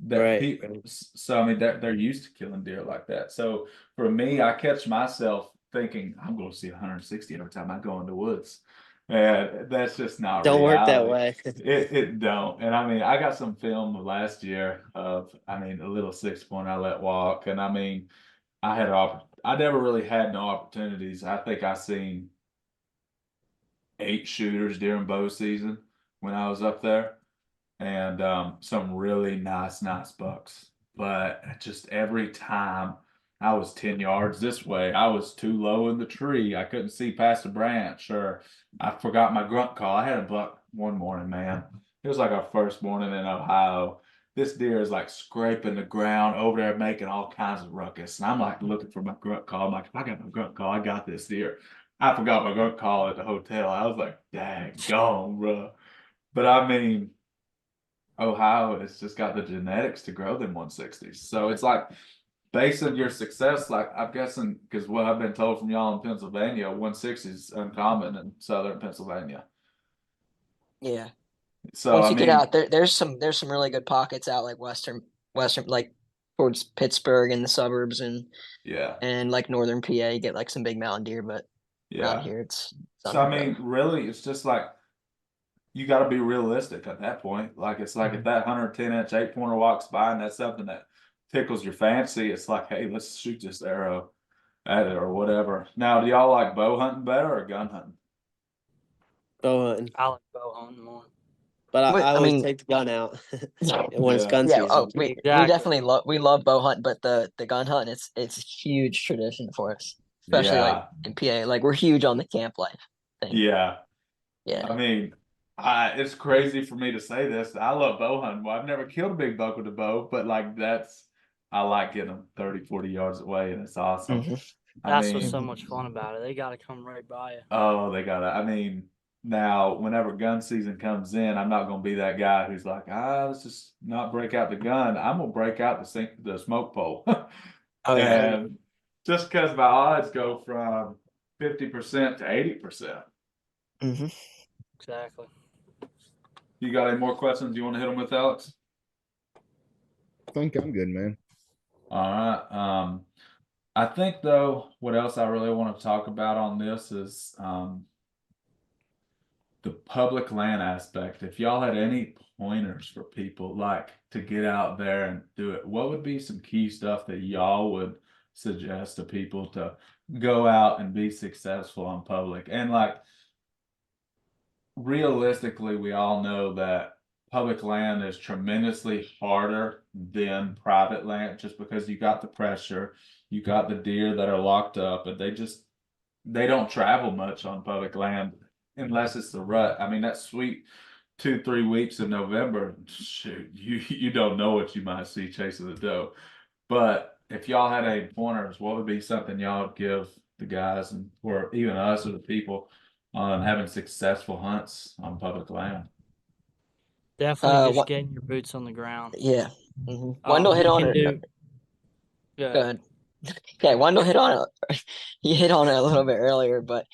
That Right. people, so I mean they're used to killing deer like that. So for me, I catch myself thinking I'm going to see 160 every time I go in the woods, and that's just not Don't work that reality. way. It don't. And I mean, I got some film of last year of, I mean, a little 6-point I let walk, and I mean, I never really had no opportunities. I think I seen 8 shooters during bow season when I was up there, and some really nice bucks. But just every time I was 10 yards this way, I was too low in the tree. I couldn't see past a branch, or I forgot my grunt call. I had a buck one morning, man. It was like our first morning in Ohio. This deer is like scraping the ground over there, making all kinds of ruckus. And I'm like looking for my grunt call. I'm like, if I got my grunt call, I got this deer. I forgot my grunt call at the hotel. I was like, dang, gone, bro. But I mean, Ohio has just got the genetics to grow them 160s. So it's like basing your success, like I'm guessing, because what I've been told from y'all in Pennsylvania, 160 is uncommon in southern Pennsylvania. Yeah. So Once I you get mean, out there, there's some really good pockets out like western like towards Pittsburgh and the suburbs yeah, and like northern PA. You get like some big mountain deer, but around yeah. here it's So I unheard mean, of. really, it's just like you got to be realistic at that point. Like it's like if that 110-inch 8-pointer walks by and that's something that tickles your fancy, it's like, hey, let's shoot this arrow at it or whatever. Now, do y'all like bow hunting better or gun hunting? Bow hunting. I like bow hunting more. but But, I I always mean- take the gun out when it's gun Yeah, season. we Exactly. definitely we love bow hunting, but the gun hunting it's a huge tradition for us, especially like Yeah. in PA. Like we're huge on the camp life thing. Yeah. Yeah. I mean, it's crazy for me to say this. I love bow hunting. Well, I've never killed a big buck with a bow, but like I like getting them 30, 40 yards away, and it's awesome. Mhm. I That's mean, what's so much fun about it. They got to come right by you. oh, they gotta. I mean, now whenever gun season comes in, I'm not gonna be that guy who's like, let's just not break out the gun. I'm gonna break out the smoke pole, Oh yeah. and just because my odds go from 50% to 80%. Hmm. Exactly. You got any more questions you want to hit them with, Alex? I think I'm good, man. All right. I think though, what else I really want to talk about on this is the public land aspect. If y'all had any pointers for people like to get out there and do it, what would be some key stuff that y'all would suggest to people to go out and be successful on public? And like realistically, we all know that public land is tremendously harder than private land just because you got the pressure, you got the deer that are locked up, and they don't travel much on public land unless it's the rut. I mean, that sweet 2, 3 weeks in November, shoot, you don't know what you might see chasing the doe. But if y'all had any pointers, what would be something y'all would give the guys and or even us or the people on having successful hunts on public land? Definitely just What? getting your boots on the ground. Yeah. Hmm. Wendell hit You on can it. do. Go Good. ahead. Okay, Wendell hit on it. He hit on it a little bit earlier, but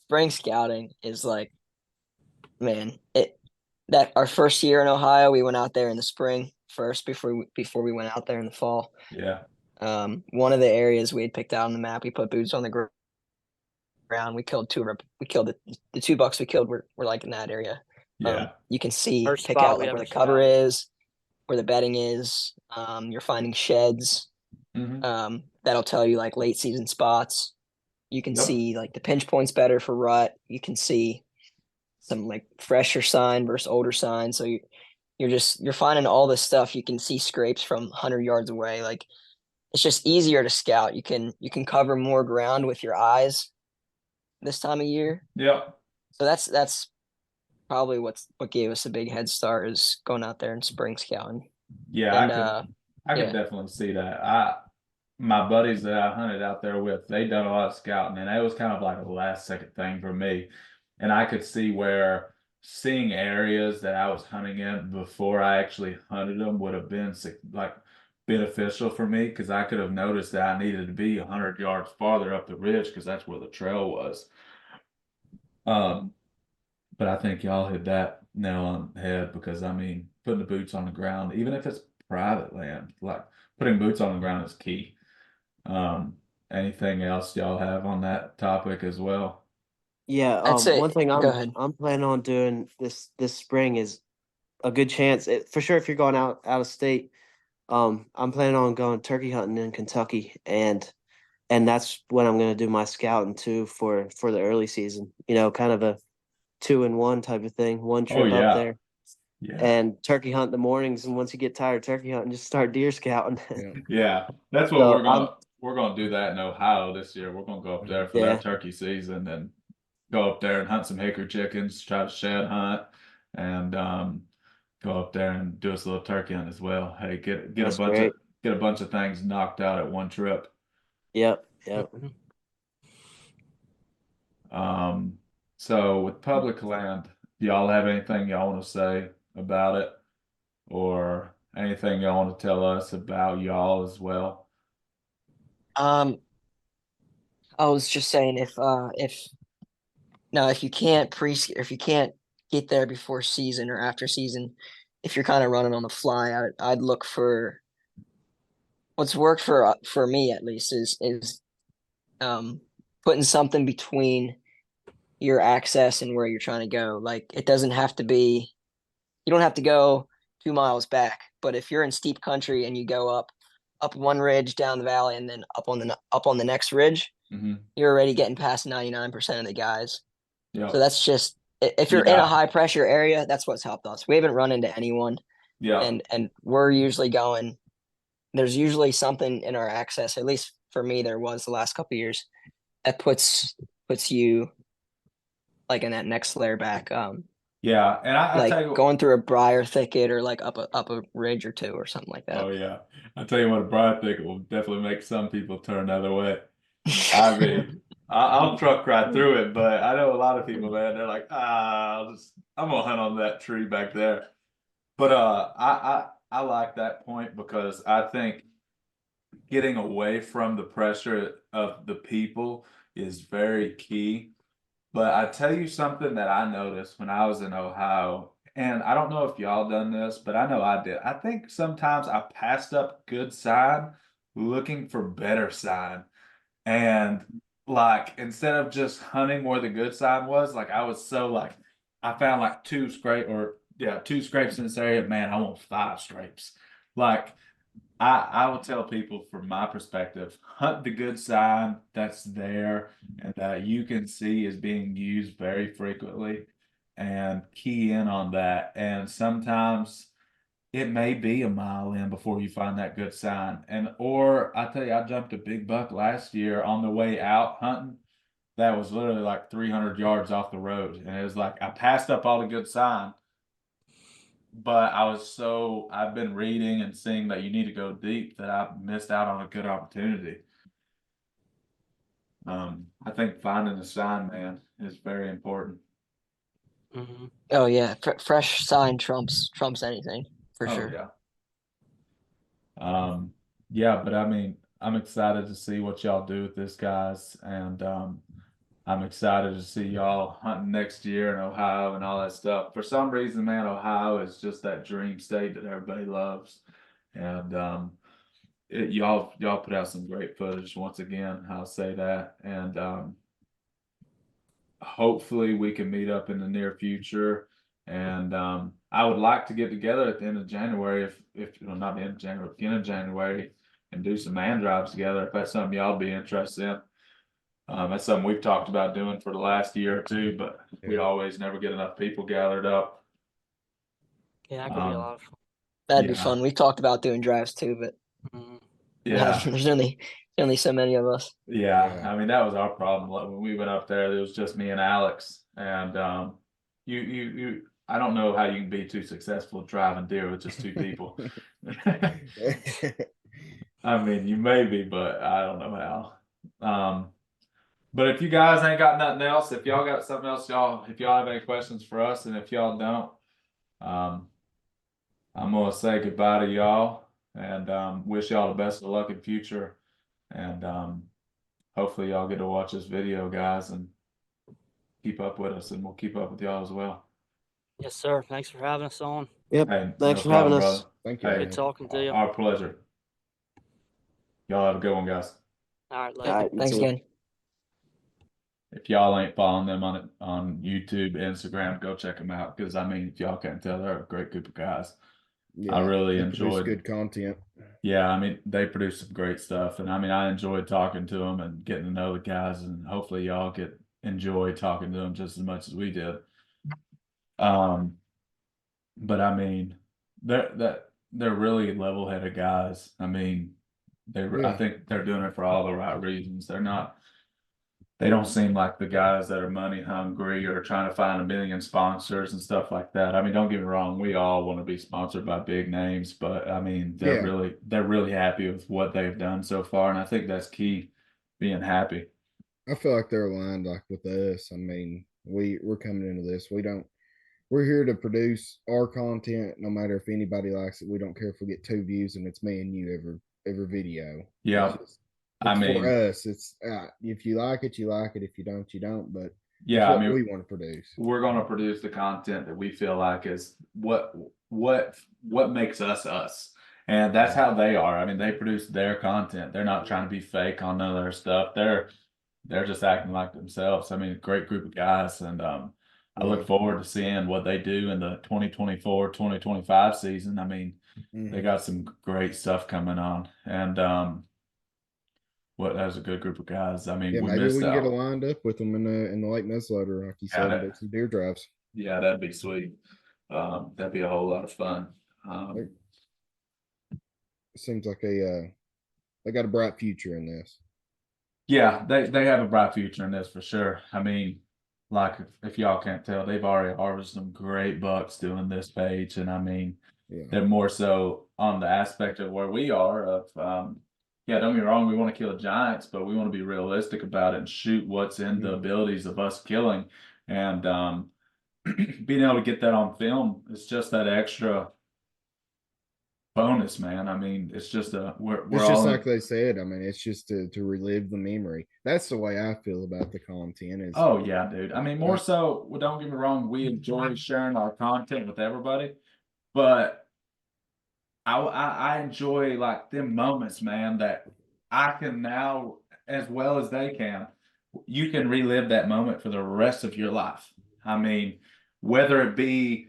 spring scouting is like, man, that our first year in Ohio, we went out there in the spring first before we went out there in the fall. Yeah. One of the areas we had picked out on the map, we put boots on the ground. We killed the 2 bucks we killed were like in that area. Yeah. You can see, First pick spot out we like where ever the cover scouted. is, where the bedding is. You're finding sheds. Mm-hmm. That'll tell you like late season spots. You can Yep. see like the pinch points better for rut. You can see some like fresher sign versus older sign. So you're finding all this stuff. You can see scrapes from 100 yards away. Like it's just easier to scout. You can cover more ground with your eyes this time of year. Yep. So that's probably what gave us a big head start is going out there and spring scouting. Yeah, And I could yeah. definitely see that. My buddies that I hunted out there with, they done a lot of scouting, and it was kind of like a last second thing for me. And I could see where seeing areas that I was hunting in before I actually hunted them would have been like beneficial for me because I could have noticed that I needed to be 100 yards farther up the ridge because that's where the trail was. But I think y'all hit that nail on the head because I mean, putting the boots on the ground, even if it's private land, like putting boots on the ground is key. Um, anything else y'all have on that topic as well? Yeah, I'd say one thing go ahead. I'm planning on doing this spring is a good chance for sure if you're going out of state. I'm planning on going turkey hunting in Kentucky, and that's when I'm gonna do my scouting too for the early season. You know, kind of a 2-in-1 type of thing. One Oh trip up yeah, there yeah, and turkey hunt in the mornings, and once you get tired of turkey hunting, just start deer scouting. Yeah. yeah. That's what So I'm we're gonna do that in Ohio this year. We're gonna go up there for yeah, that turkey season and go up there and hunt some hickory chickens, try to shed hunt, and go up there and do us a little turkey hunt as well. Hey, that's great. get a bunch of things knocked out at one trip. Yep. So with public land, do y'all have anything y'all want to say about it, or anything y'all want to tell us about y'all as well? I was just saying if you can't if you can't get there before season or after season, if you're kind of running on the fly, I'd look for what's worked for me at least is putting something between your access and where you're trying to go. Like it doesn't have to be, you don't have to go 2 miles back, but if you're in steep country and you go up one ridge down the valley and then up on the next ridge, Mm-hmm. you're already getting past 99% of the guys. So Yep. that's just if you're in Yeah. a high pressure area, that's what's helped us. We haven't run into anyone, Yeah. and we're usually going. There's usually something in our access. At least for me, there was the last couple of years that puts you like in that next layer back. Yeah. And I tell Like you, going through a briar thicket or like up a ridge or two or something like that. oh yeah, I tell you what, a briar thicket will definitely make some people turn the other way. I mean, I'll truck right through it, but I know a lot of people, man, they're like, I'm gonna hunt on that tree back there. But I like that point because I think getting away from the pressure of the people is very key. But I tell you something that I noticed when I was in Ohio, and I don't know if y'all done this, but I know I did. I think sometimes I passed up good sign looking for better sign. And like instead of just hunting where the good sign was, like I was so like I found like two scrapes in this area. Man, I want 5 scrapes. Like I will tell people from my perspective, hunt the good sign that's there and that you can see is being used very frequently and key in on that. And sometimes it may be a mile in before you find that good sign. And or I tell you, I jumped a big buck last year on the way out hunting. That was literally like 300 yards off the road. And it was like I passed up all the good sign, but I've been reading and seeing that you need to go deep that I missed out on a good opportunity. I think finding a sign, man, is very important. Hmm. Oh yeah, fresh sign trumps anything for Oh sure. yeah. Yeah, but I mean, I'm excited to see what y'all do with this, guys, and I'm excited to see y'all hunting next year in Ohio and all that stuff. For some reason, man, Ohio is just that dream state that everybody loves, and y'all put out some great footage once again. I'll say that, and hopefully we can meet up in the near future. And I would like to get together at the end of January, if not the end of January, beginning of January, and do some man drives together. If that's something y'all be interested in, that's something we've talked about doing for the last year or two, but we Yeah. always never get enough people gathered up. Yeah, that could be a Um, lot of fun. That'd be yeah, fun. We talked about doing drives too, but Mhm. yeah. there's only so many of us. Yeah, Yeah. I mean that was our problem. Like, when we went up there, it was just me and Alex, and you. I don't know how you can be too successful driving deer with just 2 people. I mean, you may be, but I don't know how. But if you guys ain't got nothing else, if y'all got something else, if y'all have any questions for us, and if y'all don't, um, I'm gonna say goodbye to y'all and wish y'all the best of luck in future, and hopefully y'all get to watch this video, guys, and keep up with us, and we'll keep up with y'all as well. Yes, sir. Thanks for having us on. Yep. Hey, Thanks no for having problem, us. brother. Thank you, Hey, Good man. talking to you. our pleasure. Y'all have a good one, guys. All right, All later. right, you Thanks too. again. If y'all ain't following them on YouTube, Instagram, go check them out because I mean, if y'all can't tell, they're a great group of guys. I Yeah, really they produce enjoyed. good content. Yeah, I mean, they produce some great stuff, and I mean, I enjoyed talking to them and getting to know the guys, and hopefully, y'all enjoy talking to them just as much as we did. But I mean, they're really level-headed guys. I mean, I Yeah, think they're doing it for all the right reasons. They don't seem like the guys that are money hungry or trying to find a million sponsors and stuff like that. I mean, don't get me wrong, we all want to be sponsored by big names, but I mean, yeah. they're really happy with what they've done so far, and I think that's key, being happy. I feel like they're aligned like with us. I mean, we're coming into this. We're here to produce our content, no matter if anybody likes it. We don't care if we get 2 views and it's me and you every video. Yeah, I It's for mean, us. It's if you like it, you like it. If you don't, you don't. But it's yeah, I what mean, we want to produce. we're going to produce the content that we feel like is what makes us us. And that's how they are. I mean, they produce their content. They're not trying to be fake on none of their stuff. They're just acting like themselves. I mean, great group of guys, and I Yeah. look forward to seeing what they do in the 2024-2025 season. I mean, they Mhm. got some great stuff coming on, and that was a good group of guys. I mean, Yeah, we maybe we missed can get out. lined up with them in the Lake Muzzleloader, like you Yeah, said, and do some deer drives. yeah, that'd be sweet. That'd be a whole lot of fun. It seems like they got a bright future in this. Yeah, they have a bright future in this for sure. I mean, like if y'all can't tell, they've already harvested some great bucks doing this page, and I mean, Yeah. they're more so on the aspect of where we are of yeah, don't get me wrong, we want to kill giants, but we want to be realistic about it and shoot what's in the abilities of us killing. And being able to get that on film is just that extra bonus, man. I mean, it's just we're It's all just in, like they said. I mean, it's just to relive the memory. That's the way I feel about the content. Is oh yeah, dude. I mean, more so, well, don't get me wrong, we enjoy sharing our content with everybody, but I enjoy like them moments, man, that I can now, as well as they can, you can relive that moment for the rest of your life. I mean, whether it be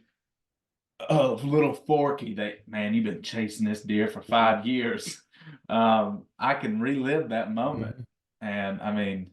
a little Forky that, man, you've been chasing this deer for 5 years. I can relive that moment. Mhm. And I mean,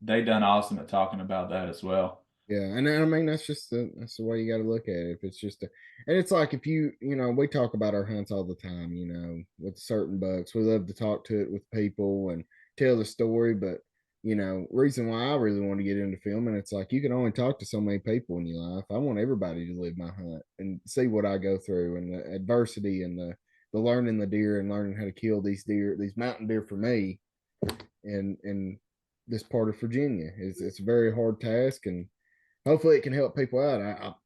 they done awesome at talking about that as well. Yeah, and I mean that's the way you got to look at it. If it's just and it's like if we talk about our hunts all the time, with certain bucks, we love to talk to it with people and tell the story. But reason why I really want to get into filming, it's like you can only talk to so many people in your life. I want everybody to live my hunt and see what I go through and the adversity and the learning the deer and learning how to kill these deer, these mountain deer for me, in this part of Virginia. It's a very hard task and hopefully it can help people out.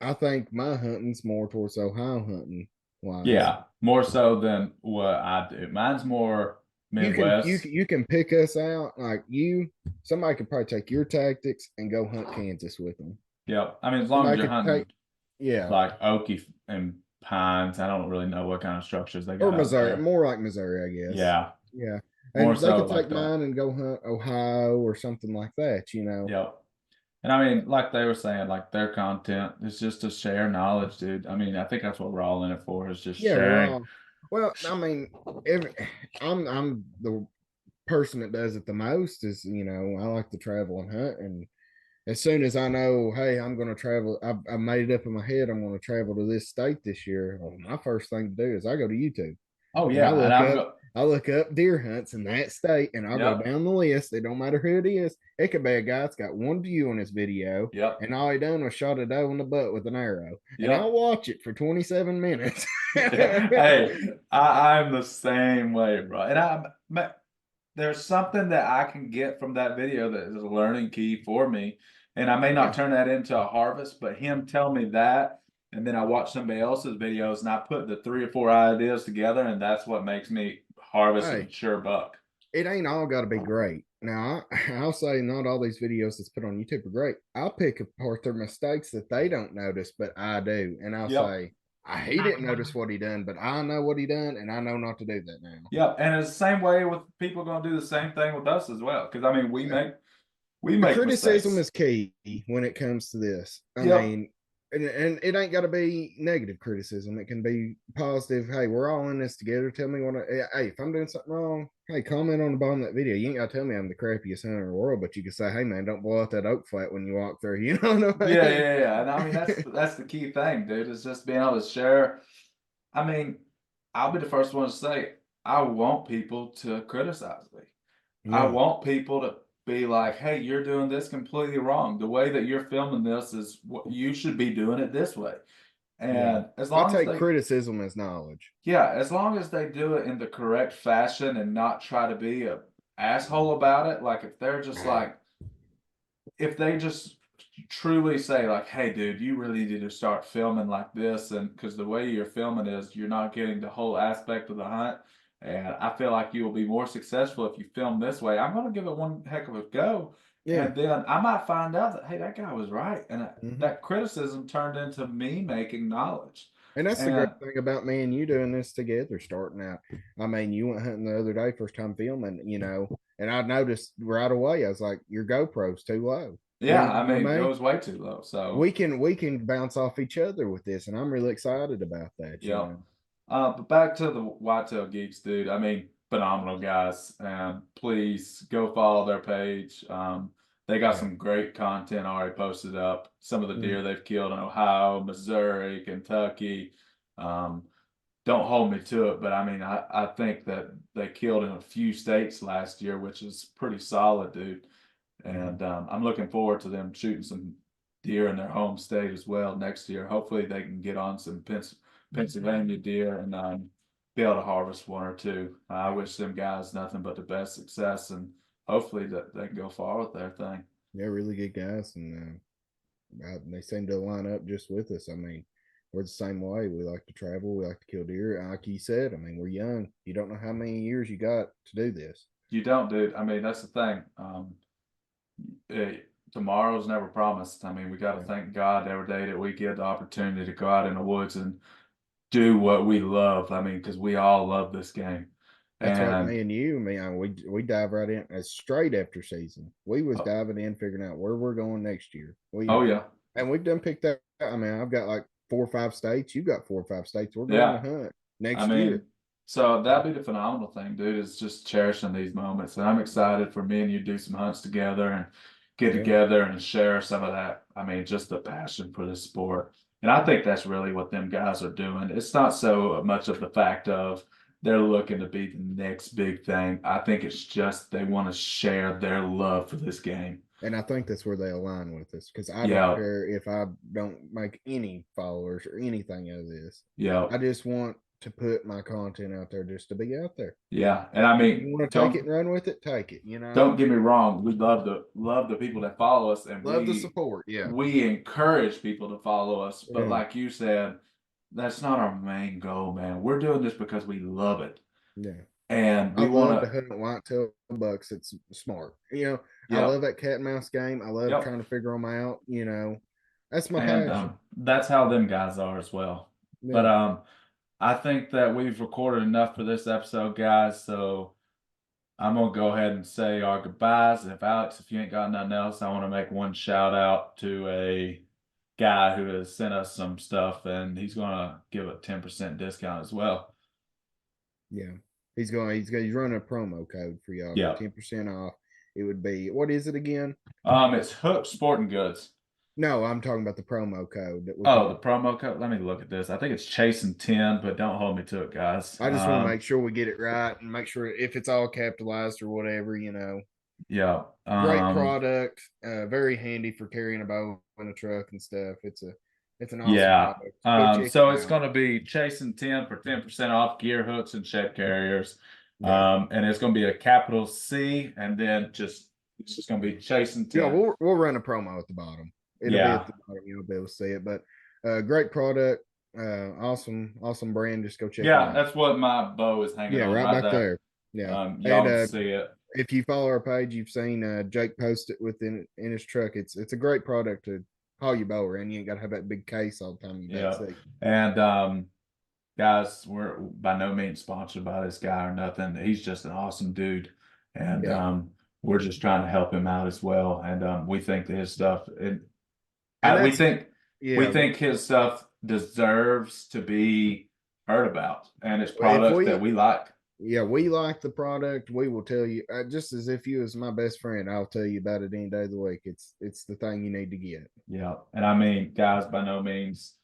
I think my hunting's more towards Ohio hunting wise. Yeah, more so than what I do. Mine's more Midwest. You can pick us out like somebody could probably take your tactics and go hunt Kansas with them. Yep. I mean, as long as Somebody you're could hunting yeah, like Okie and Pines, I don't really know what kind of structures they or got out Missouri, there. more like Missouri, I guess. Yeah, Yeah, more and they so could like take that. mine and go hunt Ohio or something like that. Yep. And I mean, like they were saying, like their content is just to share knowledge, dude. I mean, I think that's what we're all in it for, is just Yeah, we're sharing. all. Well, I mean, I'm the person that does it the most. Is I like to travel and hunt, and as soon as I know, hey, I'm going to travel, I made it up in my head, I'm going to travel to this state this year. Well, my first thing to do is I go to YouTube Oh and yeah, and I'm go. I look up deer hunts in that state, and I'll go Yep. down the list. It don't matter who it is. It could be a guy that's got one view on his video, Yep. and all he done was shot a doe in the butt with an arrow, and Yep. I'll watch it for 27 minutes. Hey, I'm the same way, bro. And there's something that I can get from that video that is a learning key for me. And I may not turn that into a harvest, but him tell me that, and then I watch somebody else's videos and I put the 3 or 4 ideas together, and that's what makes me harvest a Hey, mature buck. it ain't all got to be great. Now, I'll say not all these videos that's put on YouTube are great. I'll pick apart their mistakes that they don't notice, but I do. And I'll say, he didn't notice what he done, but I know what he done, and I know not to do that now. Yep. And it's the same way with people going to do the same thing with us as well. Because I mean, we Yeah. make Criticism mistakes. is key when it comes to this. I Yep. mean, and it ain't got to be negative criticism. It can be positive. Hey, we're all in this together. Tell me hey, if I'm doing something wrong, hey, comment on the bottom of that video. You ain't got to tell me I'm the crappiest hunter in the world, but you can say, hey, man, don't blow out that oak flat when you walk through. You know what I mean? Yeah. And I mean, that's the key thing, dude. Is just being able to share. I mean, I'll be the first one to say, I want people to criticize me. I Yeah. want people to be like, hey, you're doing this completely wrong. The way that you're filming this is what you should be doing it this way. Yeah. And as I long as take they, criticism as knowledge. yeah, as long as they do it in the correct fashion and not try to be a asshole about it, like if they're just like, if they just truly say like, hey dude, you really need to start filming like this, and because the way you're filming is you're not getting the whole aspect of the hunt, and I feel like you will be more successful if you film this way. I'm going to give it one heck of a go, Yeah. and then I might find out that, hey, that guy was right, and Mhm. that criticism turned into me making knowledge. And that's the And great thing about me and you doing this together, starting out. I mean, you went hunting the other day, first time filming, and I noticed right away, I was like, your GoPro's too low. yeah, You I know mean, what it goes way too low. So we can bounce off each other with this, and I'm really excited about that, yeah. But back to the Whitetail Geeks, dude. I mean, phenomenal guys, and please go follow their page. They got Yeah. some great content already posted up. Some of the Mhm. deer they've killed in Ohio, Missouri, Kentucky. Don't hold me to it, but I mean, I think that they killed in a few states last year, which is pretty solid, dude. And I'm looking forward to them shooting some deer in their home state as well next year. Hopefully, they can get on some Pennsylvania deer and be able to harvest one or two. I wish them guys nothing but the best success, and hopefully that they can go far with their thing. They're really good guys, and they seem to line up just with us. I mean, we're the same way. We like to travel. We like to kill deer. Like you said, I mean, we're young. You don't know how many years you got to do this. You don't, dude. I mean, that's the thing. Tomorrow's never promised. I mean, we got to Yeah. thank God every day that we get the opportunity to go out in the woods and do what we love. I mean, because we all love this game. That's like And me and you. I mean, we dive right in as straight after season. We was oh, diving in, figuring out where we're going next year. oh yeah, And we've done picked that. I mean, I've got like 4 or 5 states. You got 4 or 5 states. We're going yeah. to hunt I next mean, year. so that'd be the phenomenal thing, dude, is just cherishing these moments. And I'm excited for me and you to do some hunts together and get Yeah. together and share some of that. I mean, just the passion for this sport. And I think that's really what them guys are doing. It's not so much of the fact of they're looking to be the next big thing. I think it's just they want to share their love for this game. And I think that's where they align with us because I Yeah. don't care if I don't make any followers or anything out of this. Yeah. I just want to put my content out there just to be out there. Yeah. And I mean, You want to take it and run with it, take it. don't get me wrong. We love the people that follow us, and Love the support. Yeah. we encourage people to follow us. But Yeah. like you said, that's not our main goal, man. We're doing this because we love it. Yeah. And I we love want to hunt whitetail bucks. It's smart. I Yep. love that cat and mouse game. I love Yep. trying to figure them out. That's my And passion. that's how them guys are as well. But Yeah. I think that we've recorded enough for this episode, guys. So I'm gonna go ahead and say our goodbyes. If Alex, if you ain't got nothing else, I want to make one shout out to a guy who has sent us some stuff, and he's gonna give a 10% discount as well. Yeah. He's running a promo code for y'all. Yeah. 10% off. It would be, what is it again? It's Hook Sporting Goods. No, I'm talking about the promo code that we The promo code. Let me look at this. I think it's Chasin 10, but don't hold me to it, guys. I just want to make sure we get it right and make sure if it's all capitalized or whatever, Yeah. Great product, very handy for carrying a bow in a truck and stuff. It's an awesome product. Go check So it it's out. going to be Chasin 10 for 10% off gear, hooks, and shed carriers. Yeah. And it's going to be a capital C, and then it's just going to be Chasin 10. Yeah, we'll run a promo at the bottom. It'll be at the bottom. You'll be able to see it. But great product, awesome brand. Just go check it out. That's what my bow is hanging on. Right back there. Yeah. Y'all can see it. If you follow our page, you've seen Jake post it in his truck. It's a great product to haul your bow around. You ain't got to have that big case all the time. And guys, we're by no means sponsored by this guy or nothing. He's just an awesome dude, and we're just trying to help him out as well. And we think that his stuff, we think his stuff deserves to be heard about, and it's products that we like. Yeah, we like the product. We will tell you, just as if you was my best friend, I'll tell you about it any day of the week. It's the thing you need to get. Yeah, and I mean, guys, by no means,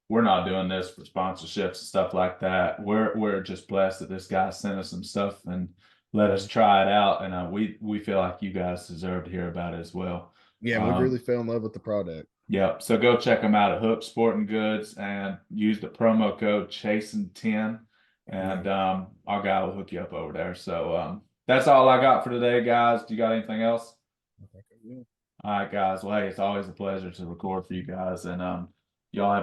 we're not doing this for sponsorships and stuff like that. We're just blessed that this guy sent us some stuff and let us try it out, and we feel like you guys deserve to hear about it as well. Yeah, we really fell in love with the product. Yeah, so go check them out at Hook Sporting Goods and use the promo code Chasin10. And our guy will hook you up over there. So that's all I got for today, guys. Do you got anything else? All right, guys. Well, hey, it's always a pleasure to record for you guys. And y'all have